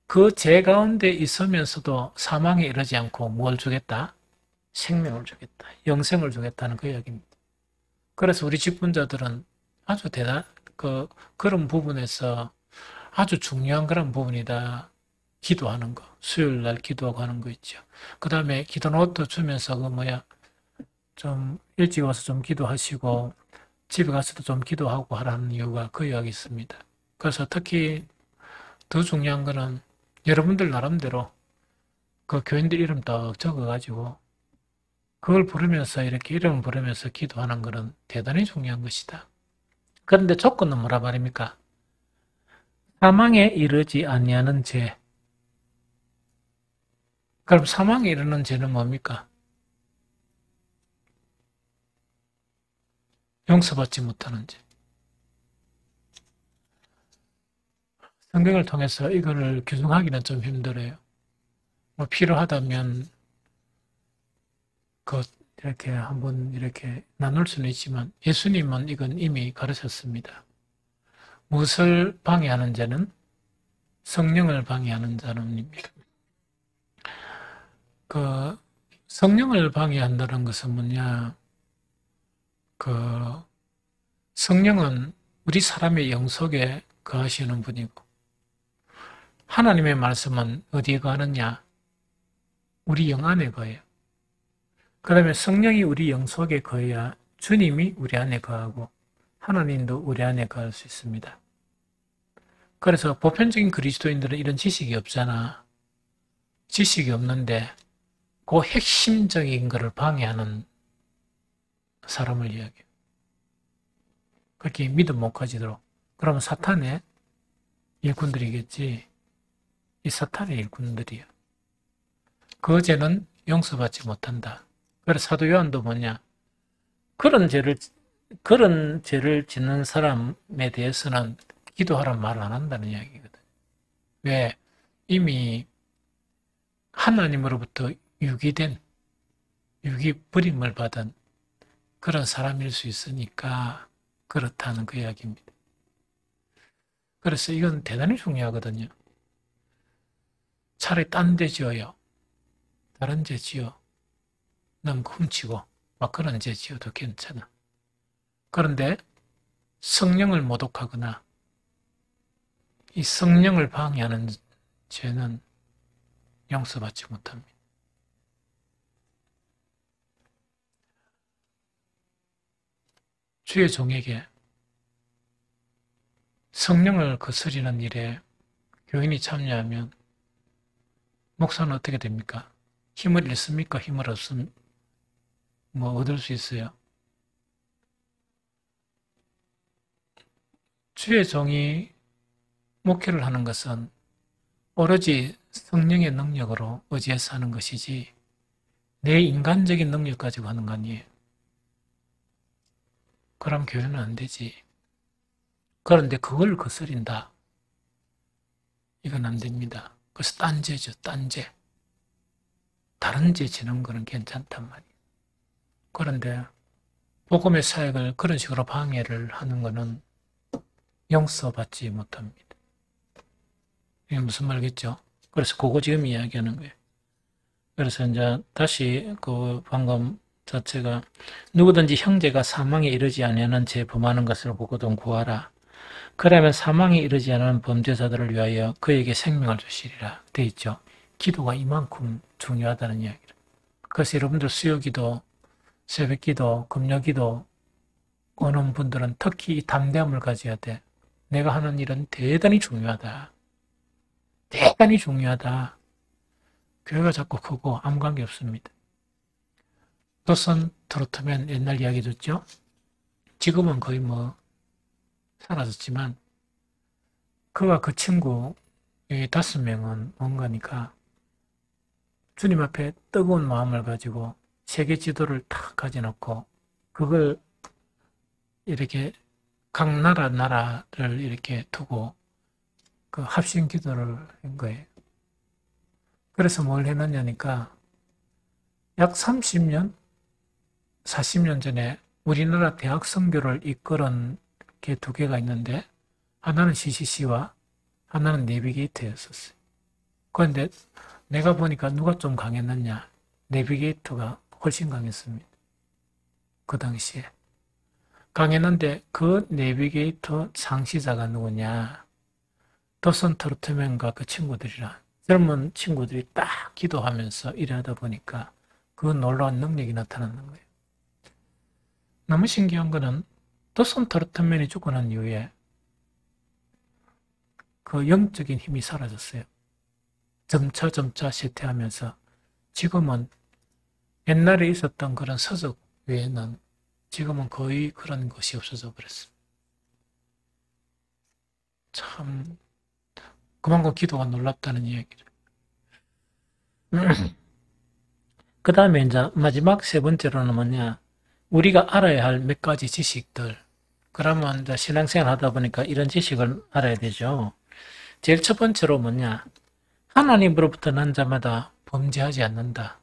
그 죄 가운데 있으면서도 사망에 이르지 않고 뭘 주겠다? 생명을 주겠다. 영생을 주겠다는 그 이야기입니다. 그래서 우리 직분자들은 아주 그런 부분에서 아주 중요한 그런 부분이다. 기도하는 거. 수요일 날 기도하고 하는 거 있죠. 그 다음에 기도 노트 주면서 좀 일찍 와서 좀 기도하시고 집에 가서도 좀 기도하고 하라는 이유가 그 이야기 있습니다. 그래서 특히 더 중요한 거는 여러분들 나름대로 그 교인들 이름 딱 적어가지고 그걸 부르면서 이렇게 이름을 부르면서 기도하는 것은 대단히 중요한 것이다. 그런데 조건은 뭐라 말입니까? 사망에 이르지 아니하는 죄. 그럼 사망에 이르는 죄는 뭡니까? 용서받지 못하는 죄. 성경을 통해서 이거를 규정하기는 좀 힘들어요. 필요하다면 이렇게 한번 이렇게 나눌 수는 있지만 예수님은 이건 이미 가르쳤습니다. 무엇을 방해하는 자는 성령을 방해하는 자입니다. 성령을 방해한다는 것은 뭐냐? 성령은 우리 사람의 영 속에 거하시는 분이고 하나님의 말씀은 어디에 거하느냐? 우리 영 안에 거해요. 그 다음에 성령이 우리 영 속에 거해야 주님이 우리 안에 거하고 하나님도 우리 안에 거할 수 있습니다. 그래서 보편적인 그리스도인들은 이런 지식이 없잖아. 지식이 없는데 그 핵심적인 것을 방해하는 사람을 이야기해요. 그렇게 믿음 못 가지도록. 그러면 사탄의 일꾼들이겠지. 이 사탄의 일꾼들이야. 그 죄는 용서받지 못한다. 그래서 사도 요한도 뭐냐? 그런 죄를 그런 죄를 짓는 사람에 대해서는 기도하라는 말을 안 한다는 이야기거든. 왜? 이미 하나님으로부터 유기 버림을 받은 그런 사람일 수 있으니까 그렇다는 그 이야기입니다. 그래서 이건 대단히 중요하거든요. 차라리 딴 데 지어요. 다른 데 지어. 남고 훔치고 막 그런 데 지어도 괜찮아. 그런데 성령을 모독하거나 이 성령을 방해하는 죄는 용서받지 못합니다. 주의 종에게 성령을 거스리는 일에 교인이 참여하면 목사는 어떻게 됩니까? 힘을 잃습니까? 힘을 얻을 수 있어요. 주의 종이 목회를 하는 것은 오로지 성령의 능력으로 의지해서 하는 것이지 내 인간적인 능력 가지고 하는 거 아니에요. 그럼 교회는 안 되지. 그런데 그걸 거스린다. 이건 안 됩니다. 그래서 딴죄죠. 딴죄. 다른 죄 지는 거는 괜찮단 말이에요. 그런데 복음의 사역을 그런 식으로 방해를 하는 거는 용서받지 못합니다. 이게 무슨 말이겠죠? 그래서 그거 지금 이야기하는 거예요. 그래서 이제 다시 그 방금 자체가 누구든지 형제가 사망에 이르지 아니하는 죄 범하는 것을 보고도 구하라. 그러면 사망에 이르지 않은 범죄자들을 위하여 그에게 생명을 주시리라 돼 있죠. 기도가 이만큼 중요하다는 이야기를. 그래서 여러분들 수요기도, 새벽기도, 금요기도 오는 분들은 특히 이 담대함을 가져야 돼. 내가 하는 일은 대단히 중요하다. 대단히 중요하다. 교회가 자꾸 크고 아무 관계 없습니다. 조선 트로트맨 옛날 이야기 듣죠? 지금은 거의 사라졌지만 그와 그 친구 5명은 뭔가니까 주님 앞에 뜨거운 마음을 가지고 세계 지도를 탁 가져놓고 그걸 이렇게 각 나라를 이렇게 두고 그 합심 기도를 한 거예요. 그래서 뭘 해놨냐니까 약 30년, 40년 전에 우리나라 대학 선교를 이끌은 게 두 개가 있는데 하나는 CCC와 하나는 내비게이터였었어요. 그런데 내가 보니까 누가 좀 강했느냐? 내비게이터가 훨씬 강했습니다. 그 당시에. 강했는데 그 내비게이터 창시자가 누구냐? 더슨 트로트맨과 그 친구들이라 젊은 친구들이 딱 기도하면서 일하다 보니까 그 놀라운 능력이 나타나는 거예요. 너무 신기한 거는 더슨 트로트맨이 죽고 난 이후에 그 영적인 힘이 사라졌어요. 점차 쇠퇴하면서 지금은 옛날에 있었던 그런 서적 외에는 지금은 거의 그런 것이 없어져 버렸어요. 참 그만큼 기도가 놀랍다는 이야기를. 그 다음에 이제 마지막 세 번째로는 뭐냐? 우리가 알아야 할 몇 가지 지식들. 그러면 이제 신앙생활 하다 보니까 이런 지식을 알아야 되죠. 제일 첫 번째로 뭐냐? 하나님으로부터 난 자마다 범죄하지 않는다.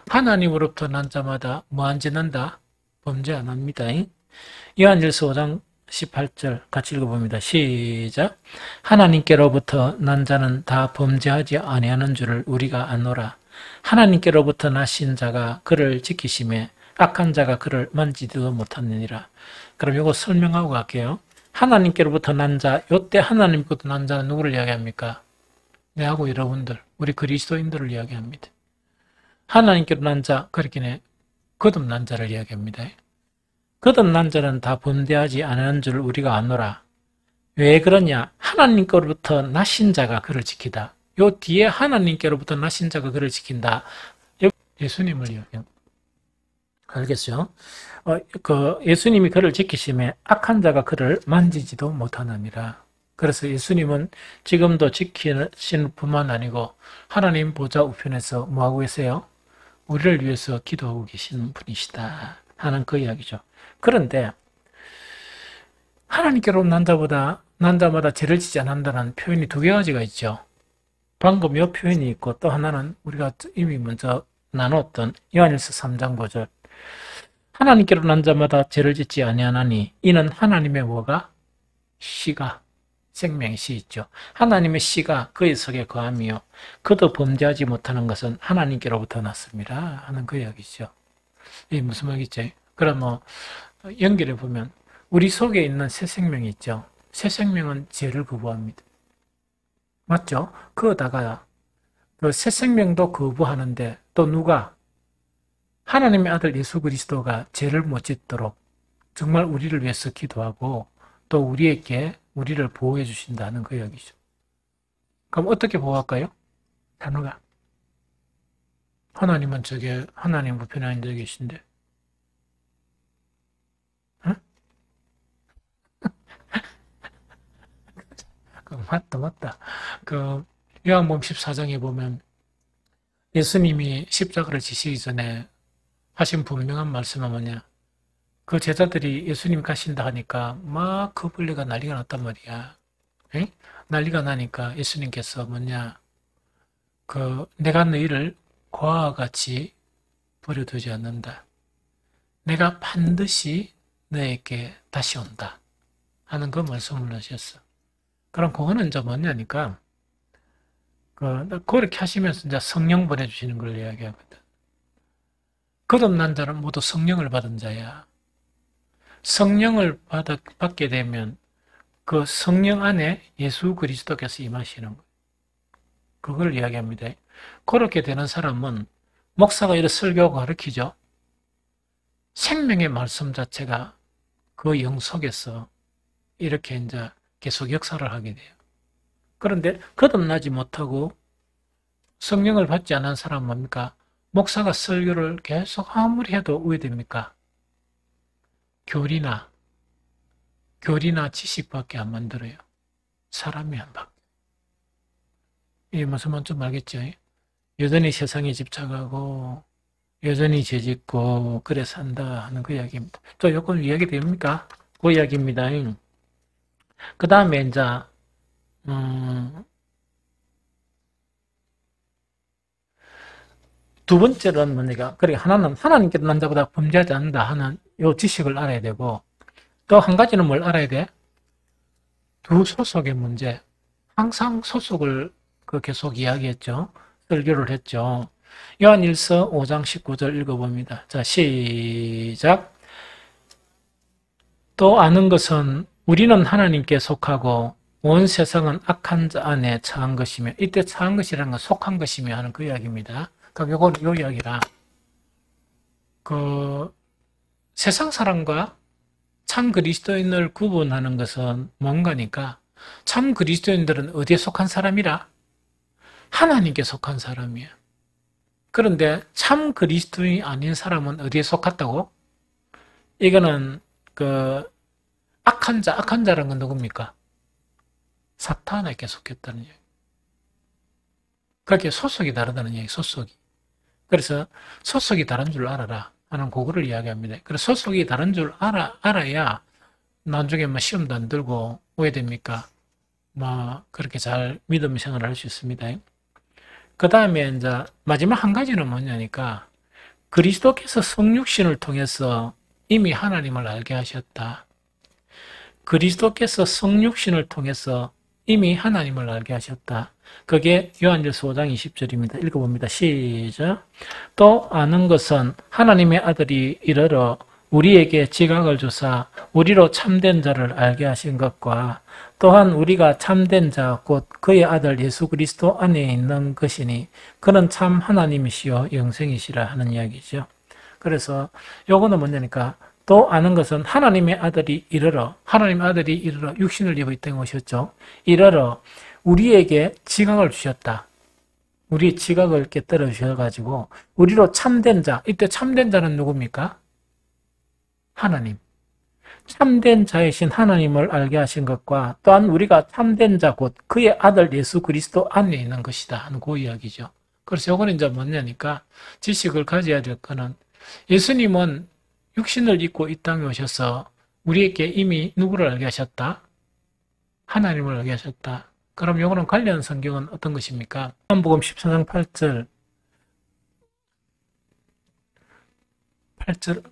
하나님으로부터 난 자마다 뭐 안 짓는다? 범죄 안 합니다. 요한일서 5장 18절 같이 읽어봅니다. 시작. 하나님께로부터 난 자는 다 범죄하지 아니하는 줄을 우리가 아노라. 하나님께로부터 나신 자가 그를 지키심에 악한 자가 그를 만지지도 못하느니라. 그럼 이거 설명하고 갈게요. 하나님께로부터 난 자, 요때 하나님께로부터 난 자는 누구를 이야기합니까? 내하고 여러분들, 우리 그리스도인들을 이야기합니다. 하나님께로 난 자, 그렇게 거듭난 자를 이야기합니다. 거듭난 자는 다 범죄하지 않은 줄 우리가 아노라. 왜 그러냐? 하나님께로부터 나신 자가 그를 지키다. 요 뒤에 하나님께로부터 나신 자가 그를 지킨다. 예수님을 이야기합니다. 알겠어요? 예수님이 그를 지키심에 악한 자가 그를 만지지도 못하느니라. 그래서 예수님은 지금도 지키시는 뿐만 아니고 하나님 보좌 우편에서 뭐하고 계세요? 우리를 위해서 기도하고 계시는 분이시다 하는 그 이야기죠. 그런데 하나님께로 난 자마다 죄를 짓지 않는다는 표현이 두 가지가 있죠. 방금 이 표현이 있고 또 하나는 우리가 이미 먼저 나눴던 요한일서 3장 9절. 하나님께로 난 자마다 죄를 짓지 아니하나니 이는 하나님의 뭐가? 씨가, 생명의 씨 있죠. 하나님의 씨가 그의 속에 거하며 그도 범죄하지 못하는 것은 하나님께로부터 났습니다 하는 그 이야기죠. 이게 무슨 말이겠지? 그럼 뭐 연결해 보면 우리 속에 있는 새 생명이 있죠. 새 생명은 죄를 거부합니다. 맞죠? 그러다가 그 새 생명도 거부하는데 또 누가? 하나님의 아들 예수 그리스도가 죄를 못 짓도록 정말 우리를 위해서 기도하고 또 우리를 보호해 주신다는 그 이야기죠. 그럼 어떻게 보호할까요? 단어가. 하나님은 하나님 우편에 앉아 계신데. 응? 맞다. 요한복음 14장에 보면 예수님이 십자가를 지시기 전에 하신 분명한 말씀은 뭐냐? 그 제자들이 예수님 가신다 하니까 막 그 벌레가 난리가 났단 말이야. 에? 난리가 나니까 예수님께서 뭐냐? 내가 너희를 고아와 같이 버려두지 않는다. 내가 반드시 너에게 다시 온다. 하는 그 말씀을 하셨어. 그럼 그거는 이제 뭐냐니까, 그렇게 하시면서 이제 성령 보내주시는 걸 이야기하거든. 거듭난 자는 모두 성령을 받은 자야. 성령을 받게 되면 그 성령 안에 예수 그리스도께서 임하시는 거예요. 그걸 이야기합니다. 그렇게 되는 사람은 목사가 이렇게 설교하고 가르치죠. 생명의 말씀 자체가 그 영 속에서 이렇게 이제 계속 역사를 하게 돼요. 그런데 거듭나지 못하고 성령을 받지 않은 사람은 뭡니까? 목사가 설교를 계속 아무리 해도 우회됩니까? 교리나 지식밖에 안 만들어요. 사람이 안 바뀌어요. 이 무슨 말인지 좀 알겠죠? 여전히 세상에 집착하고 여전히 죄짓고 그래 산다 하는 그 이야기입니다. 또 요건 이야기 됩니까? 그 이야기입니다. 그 다음에 이제 두 번째는 뭐냐? 그래 하나는 하나님께서 난 자보다 범죄하지 않는다 하는 요 지식을 알아야 되고 또 한 가지는 뭘 알아야 돼? 두 소속의 문제. 항상 소속을 계속 이야기했죠. 설교를 했죠. 요한일서 5장 19절 읽어봅니다. 자, 시작. 또 아는 것은 우리는 하나님께 속하고 온 세상은 악한 자 안에 처한 것이며, 이때 처한 것이라는 건 속한 것이며 하는 그 이야기입니다. 그럼 요건 요 이야기라. 세상 사람과 참 그리스도인을 구분하는 것은 뭔가니까, 참 그리스도인들은 어디에 속한 사람이라? 하나님께 속한 사람이야. 그런데 참 그리스도인이 아닌 사람은 어디에 속았다고? 이거는 악한 자라는 건 누굽니까? 사탄에게 속했다는 얘기. 그렇게 소속이 다르다는 얘기, 소속이. 그래서 소속이 다른 줄 알아라 하는 그거를 이야기합니다. 그래서 소속이 다른 줄 알아야 나중에 시험도 안 들고 왜 됩니까? 그렇게 잘 믿음 생활을 할 수 있습니다. 그 다음에 이제 마지막 한 가지는 뭐냐니까, 그리스도께서 성육신을 통해서 이미 하나님을 알게 하셨다. 그리스도께서 성육신을 통해서 이미 하나님을 알게 하셨다. 그게 요한일서 5장 20절입니다. 읽어봅니다. 시작. 또 아는 것은 하나님의 아들이 이르러 우리에게 지각을 주사 우리로 참된 자를 알게 하신 것과 또한 우리가 참된 자 곧 그의 아들 예수 그리스도 안에 있는 것이니 그는 참 하나님이시요 영생이시라 하는 이야기죠. 그래서 요거는 뭐냐니까, 또 아는 것은 하나님의 아들이 이르러 육신을 입어 이 땅에 오셨죠. 이르러 우리에게 지각을 주셨다. 우리의 지각을 깨뜨려 주셔가지고 우리로 참된 자, 이때 참된 자는 누굽니까? 하나님. 참된 자이신 하나님을 알게 하신 것과 또한 우리가 참된 자 곧 그의 아들 예수 그리스도 안에 있는 것이다 하는 그 이야기죠. 그래서 이거는 이제 뭐냐니까, 지식을 가져야 될 거는 예수님은 육신을 입고 이 땅에 오셔서 우리에게 이미 누구를 알게 하셨다? 하나님을 알게 하셨다. 그럼 요거는 관련 성경은 어떤 것입니까? 요한복음 14장 8절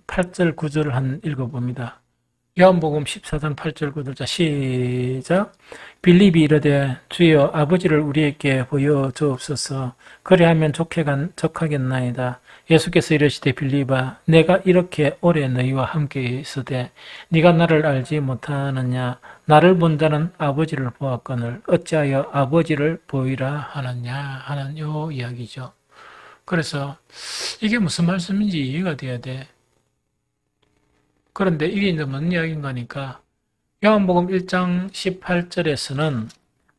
8절 9절을 한 읽어봅니다. 요한복음 14장 8절 9절. 자, 시작. 빌립이 이르되 주여 아버지를 우리에게 보여 주옵소서. 그리하면 족하겠나이다. 예수께서 이르시되 빌립아 내가 이렇게 오래 너희와 함께 있으되 네가 나를 알지 못하느냐. 나를 본 자는 아버지를 보았거늘 어찌하여 아버지를 보이라 하느냐 하는 요 이야기죠. 그래서 이게 무슨 말씀인지 이해가 돼야 돼. 그런데 이게 이제 뭔 이야기인가 하니까 요한복음 1장 18절에서는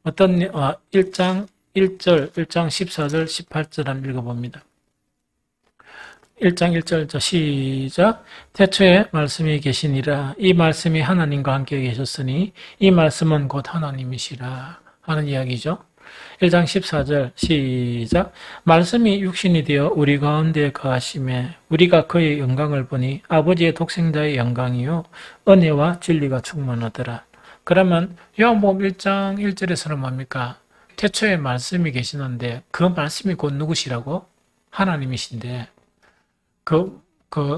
1장 1절, 1장 14절, 18절 한번 읽어봅니다. 1장 1절 시작. 태초에 말씀이 계시니라. 이 말씀이 하나님과 함께 계셨으니 이 말씀은 곧 하나님이시라 하는 이야기죠. 1장 14절 시작. 말씀이 육신이 되어 우리 가운데 거하심에 우리가 그의 영광을 보니 아버지의 독생자의 영광이요 은혜와 진리가 충만하더라. 그러면 요한복음 1장 1절에서는 뭡니까? 태초에 말씀이 계시는데 그 말씀이 곧 누구시라고? 하나님이신데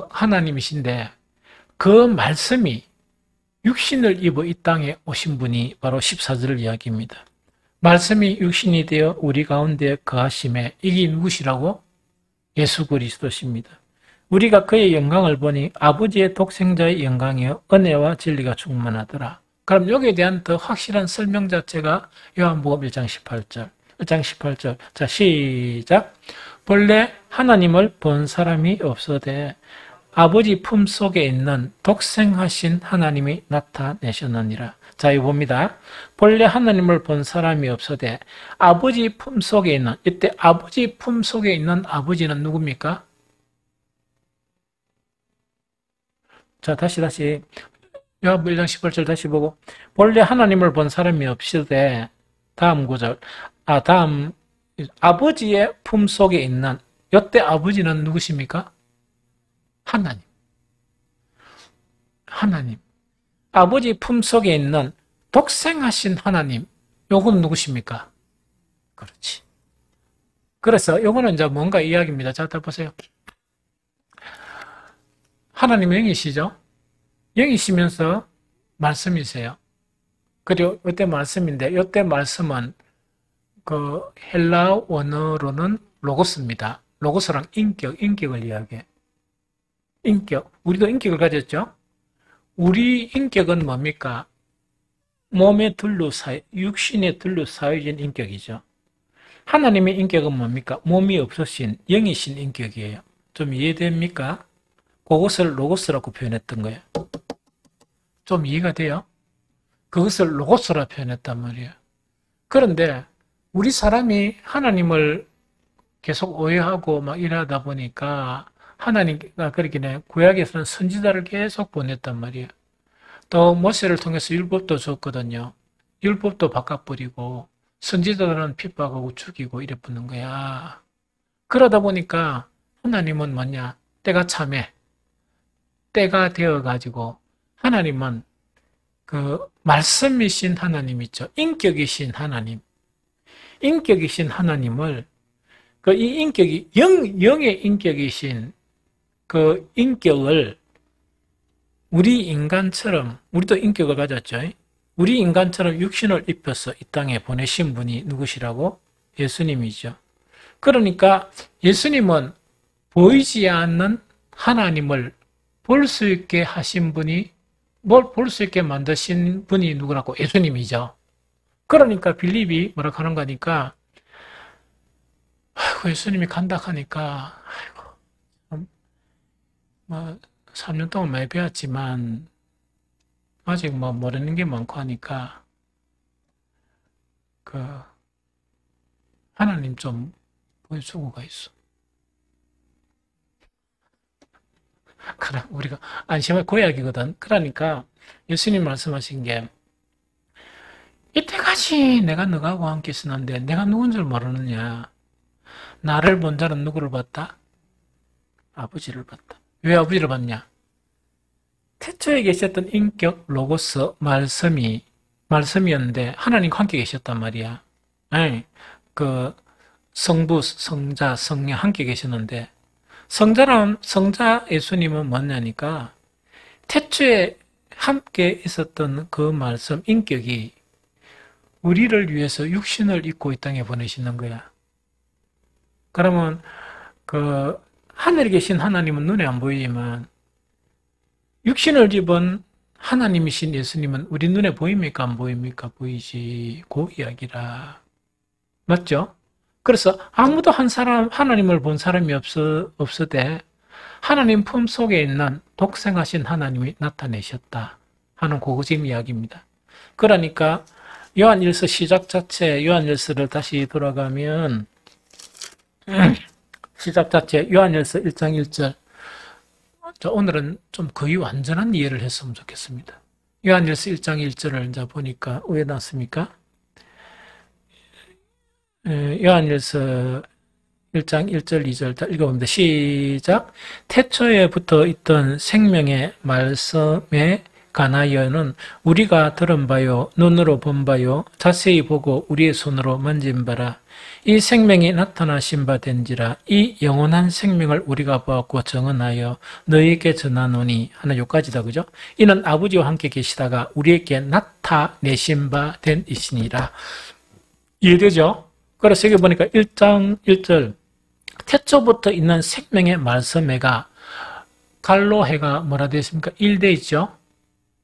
하나님이신데 그 말씀이 육신을 입어 이 땅에 오신 분이 바로 14절을 이야기합니다. 말씀이 육신이 되어 우리 가운데 거하심에 이게 누구시라고? 예수 그리스도십니다. 우리가 그의 영광을 보니 아버지의 독생자의 영광이요 은혜와 진리가 충만하더라. 그럼 여기에 대한 더 확실한 설명 자체가 요한복음 1장 18절. 1장 18절. 자, 시작. 본래 하나님을 본 사람이 없어되 아버지 품속에 있는 독생하신 하나님이 나타내셨느니라. 자, 이거 봅니다. 본래 하나님을 본 사람이 없어되 아버지 품속에 있는, 이때 아버지 품속에 있는 아버지는 누굽니까? 자, 다시 요한복음 1장 18절 다시 보고 본래 하나님을 본 사람이 없으되 다음 구절 다음 아버지의 품속에 있는, 이때 아버지는 누구십니까? 하나님. 아버지 품속에 있는 독생하신 하나님, 요건 누구십니까? 그렇지. 그래서 요거는 이제 뭔가 이야기입니다. 자, 보세요. 하나님 영이시죠? 영이시면서 말씀이세요. 그리고 이때 말씀인데, 이때 말씀은 그 헬라 원어로는 로고스입니다. 로고스랑 인격을 이야기해. 인격. 우리도 인격을 가졌죠? 우리 인격은 뭡니까? 육신에 둘러싸여진 인격이죠. 하나님의 인격은 뭡니까? 몸이 없으신 영이신 인격이에요. 좀 이해됩니까? 그것을 로고스라고 표현했던 거예요. 좀 이해가 돼요? 그것을 로고스라 표현했단 말이에요. 그런데 우리 사람이 하나님을 계속 오해하고 막 이러다 보니까 하나님가 그러기에 구약에서는 선지자를 계속 보냈단 말이에요. 또 모세를 통해서 율법도 줬거든요. 율법도 바꿔버리고 선지자들은 핍박하고 죽이고 이래 붙는 거야. 그러다 보니까 하나님은 뭐냐? 때가 참해. 때가 되어가지고 하나님은 그 말씀이신 하나님 있죠. 인격이신 하나님. 인격이신 하나님을 이 인격이 영의 인격이신 그 인격을 우리 인간처럼, 우리도 인격을 가졌죠. 우리 인간처럼 육신을 입혀서 이 땅에 보내신 분이 누구시라고? 예수님이죠. 그러니까 예수님은 보이지 않는 하나님을 볼 수 있게 하신 분이, 뭘 볼 수 있게 만드신 분이 누구라고? 예수님이죠. 그러니까 빌립이 뭐라고 하는 거니까, 아이고, 예수님이 간다 하니까, 아이고, 뭐, 3년 동안 많이 배웠지만, 아직 뭐 모르는 게 많고 하니까, 하나님 좀 보여주고 가 있어. 그래, 우리가 안심할 고약이거든. 그러니까 예수님 말씀하신 게, 이때까지 내가 너하고 함께 있었는데 내가 누군 줄 모르느냐. 나를 본 자는 누구를 봤다? 아버지를 봤다. 왜 아버지를 봤냐? 태초에 계셨던 인격 로고스 말씀이었는데 하나님과 함께 계셨단 말이야. 아니, 그 성부, 성자, 성령 함께 계셨는데 성자 예수님은 뭐냐니까 태초에 함께 있었던 그 말씀 인격이 우리를 위해서 육신을 입고 이 땅에 보내시는 거야. 그러면 그 하늘에 계신 하나님은 눈에 안 보이지만 육신을 입은 하나님이신 예수님은 우리 눈에 보입니까? 안 보입니까? 보이지. 그 이야기라. 맞죠? 그래서 아무도 한 사람, 하나님을 본 사람이 없으되 하나님 품 속에 있는 독생하신 하나님이 나타내셨다 하는 그거지금 이야기입니다. 그러니까 요한일서 시작 자체, 요한일서를 다시 돌아가면 시작 자체 요한일서 1장 1절. 오늘은 좀 거의 완전한 이해를 했으면 좋겠습니다. 요한일서 1장 1절을 이제 보니까 왜 났습니까? 요한일서 1장 1절 2절 다 읽어봅니다. 시작. 태초에 붙어 있던 생명의 말씀에 관하여는 우리가 들은 바요 눈으로 본 바요 자세히 보고 우리의 손으로 만진 바라. 이 생명이 나타나신 바 된지라. 이 영원한 생명을 우리가 보았고 정언하여 너희에게 전하노니 하는 요까지다. 그죠? 이는 아버지와 함께 계시다가 우리에게 나타내신 바 된 이시니라. 이해되죠? 그래서 여기 보니까 1장 1절 태초부터 있는 생명의 말씀해가 갈로해가 뭐라 되어 있습니까? 1대 있죠?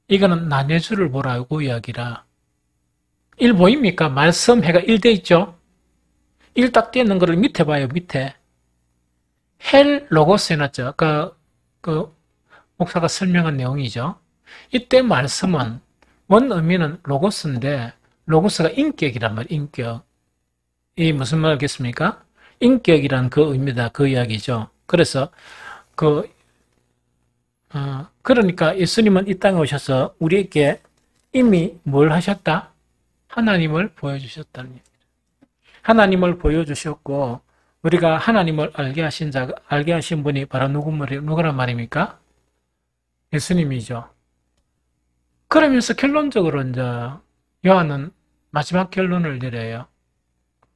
이거는 나뇌주를 보라고 이야기라. 1 보입니까? 말씀해가 1대 있죠? 1 딱 띄어 있는 거를 밑에 봐요. 밑에 헬 로고스 해놨죠. 아까 그 목사가 설명한 내용이죠. 이때 말씀은 원 의미는 로고스인데 로고스가 인격이란 말이에요. 인격. 이 무슨 말이겠습니까? 인격이란 그 의미다. 그 이야기죠. 그래서 그러니까 예수님은 이 땅에 오셔서 우리에게 이미 뭘 하셨다? 하나님을 보여주셨다는 얘기입니다. 하나님을 보여주셨고 우리가 하나님을 알게 하신 분이 바로 누구란 말입니까? 예수님이죠. 그러면서 결론적으로 이제 요한은 마지막 결론을 내려요.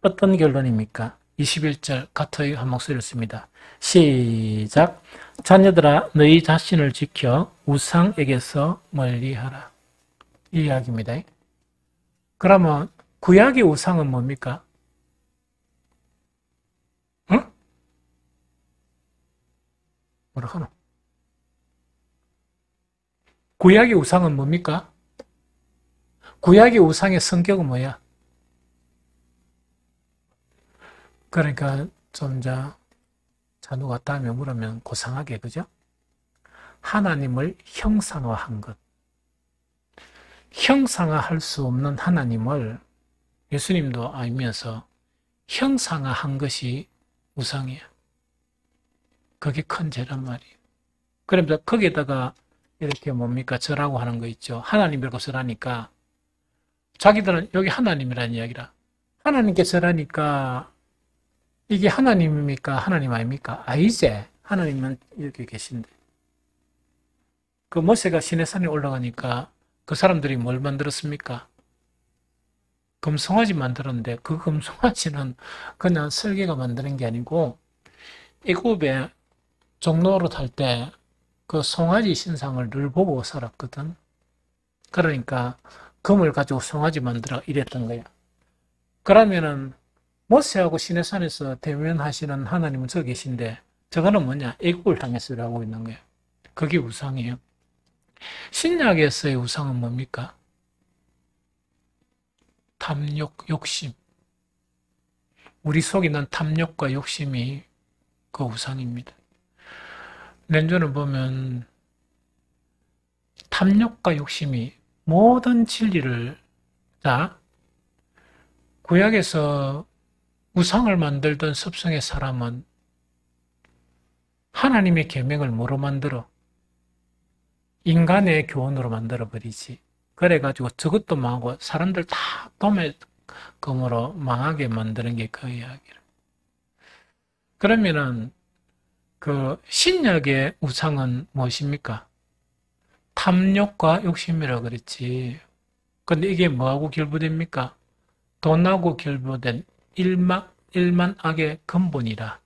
어떤 결론입니까? 21절 같이 한 목소리를 씁니다. 시작. 자녀들아 너희 자신을 지켜 우상에게서 멀리하라. 이 이야기입니다. 그러면 구약의 우상은 뭡니까? 응? 뭐라 하노? 구약의 우상은 뭡니까? 구약의 우상의 성격은 뭐야? 그러니까 좀 자누가 다음에 물으면 고상하게 그죠? 하나님을 형상화한 것. 형상화할 수 없는 하나님을 예수님도 알면서 형상화한 것이 우상이에요. 그게 큰 죄란 말이에요. 그러면서 거기에다가 이렇게 뭡니까? 절하고 하는 거 있죠. 하나님이라고 절하니까 자기들은 여기 하나님이라는 이야기라. 하나님께 절하니까 이게 하나님입니까? 하나님 아닙니까? 아니지. 하나님은 이렇게 계신데. 그 모세가 시내산에 올라가니까 그 사람들이 뭘 만들었습니까? 금송아지 만들었는데 그 금송아지는 그냥 설계가 만드는 게 아니고 애굽에 종로로 탈 때 그 송아지 신상을 늘 보고 살았거든. 그러니까 금을 가지고 송아지 만들어 이랬던 거야. 그러면은 모세하고 시내산에서 대면하시는 하나님은 저 계신데 저거는 뭐냐? 애국을 향해서 하고 있는 거예요. 그게 우상이에요. 신약에서의 우상은 뭡니까? 탐욕, 욕심. 우리 속에 있는 탐욕과 욕심이 그 우상입니다. 렌즈를 보면 탐욕과 욕심이 모든 진리를 구약에서 우상을 만들던 섭성의 사람은 하나님의 계명을 뭐로 만들어? 인간의 교훈으로 만들어버리지. 그래가지고 저것도 망하고 사람들 다 도매금으로 망하게 만드는 게 그 이야기라. 그러면은 그 신약의 우상은 무엇입니까? 탐욕과 욕심이라 그랬지. 근데 이게 뭐하고 결부됩니까? 돈하고 결부된 일만 악의 근본이라.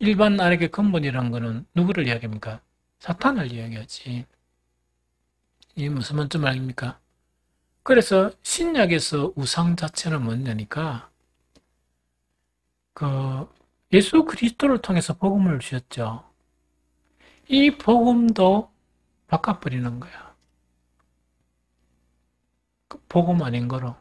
일반 악의 근본이란 거는 누구를 이야기합니까? 사탄을 이야기하지. 이게 무슨 말씀 아닙니까? 그래서 신약에서 우상 자체는 뭐냐니까 그 예수 그리스도를 통해서 복음을 주셨죠. 이 복음도 바꿔버리는 거야. 그 복음 아닌 거로.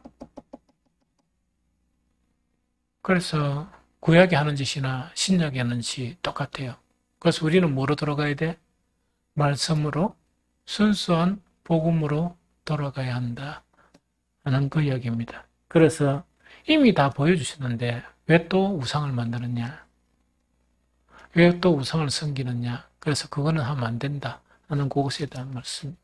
그래서 구약이 하는 짓이나 신약이 하는 짓이 똑같아요. 그래서 우리는 뭐로 돌아가야 돼? 말씀으로 순수한 복음으로 돌아가야 한다 하는 그 이야기입니다. 그래서 이미 다 보여주셨는데 왜 또 우상을 만드느냐? 왜 또 우상을 섬기느냐? 그래서 그거는 하면 안 된다 하는 그것에 대한 말씀.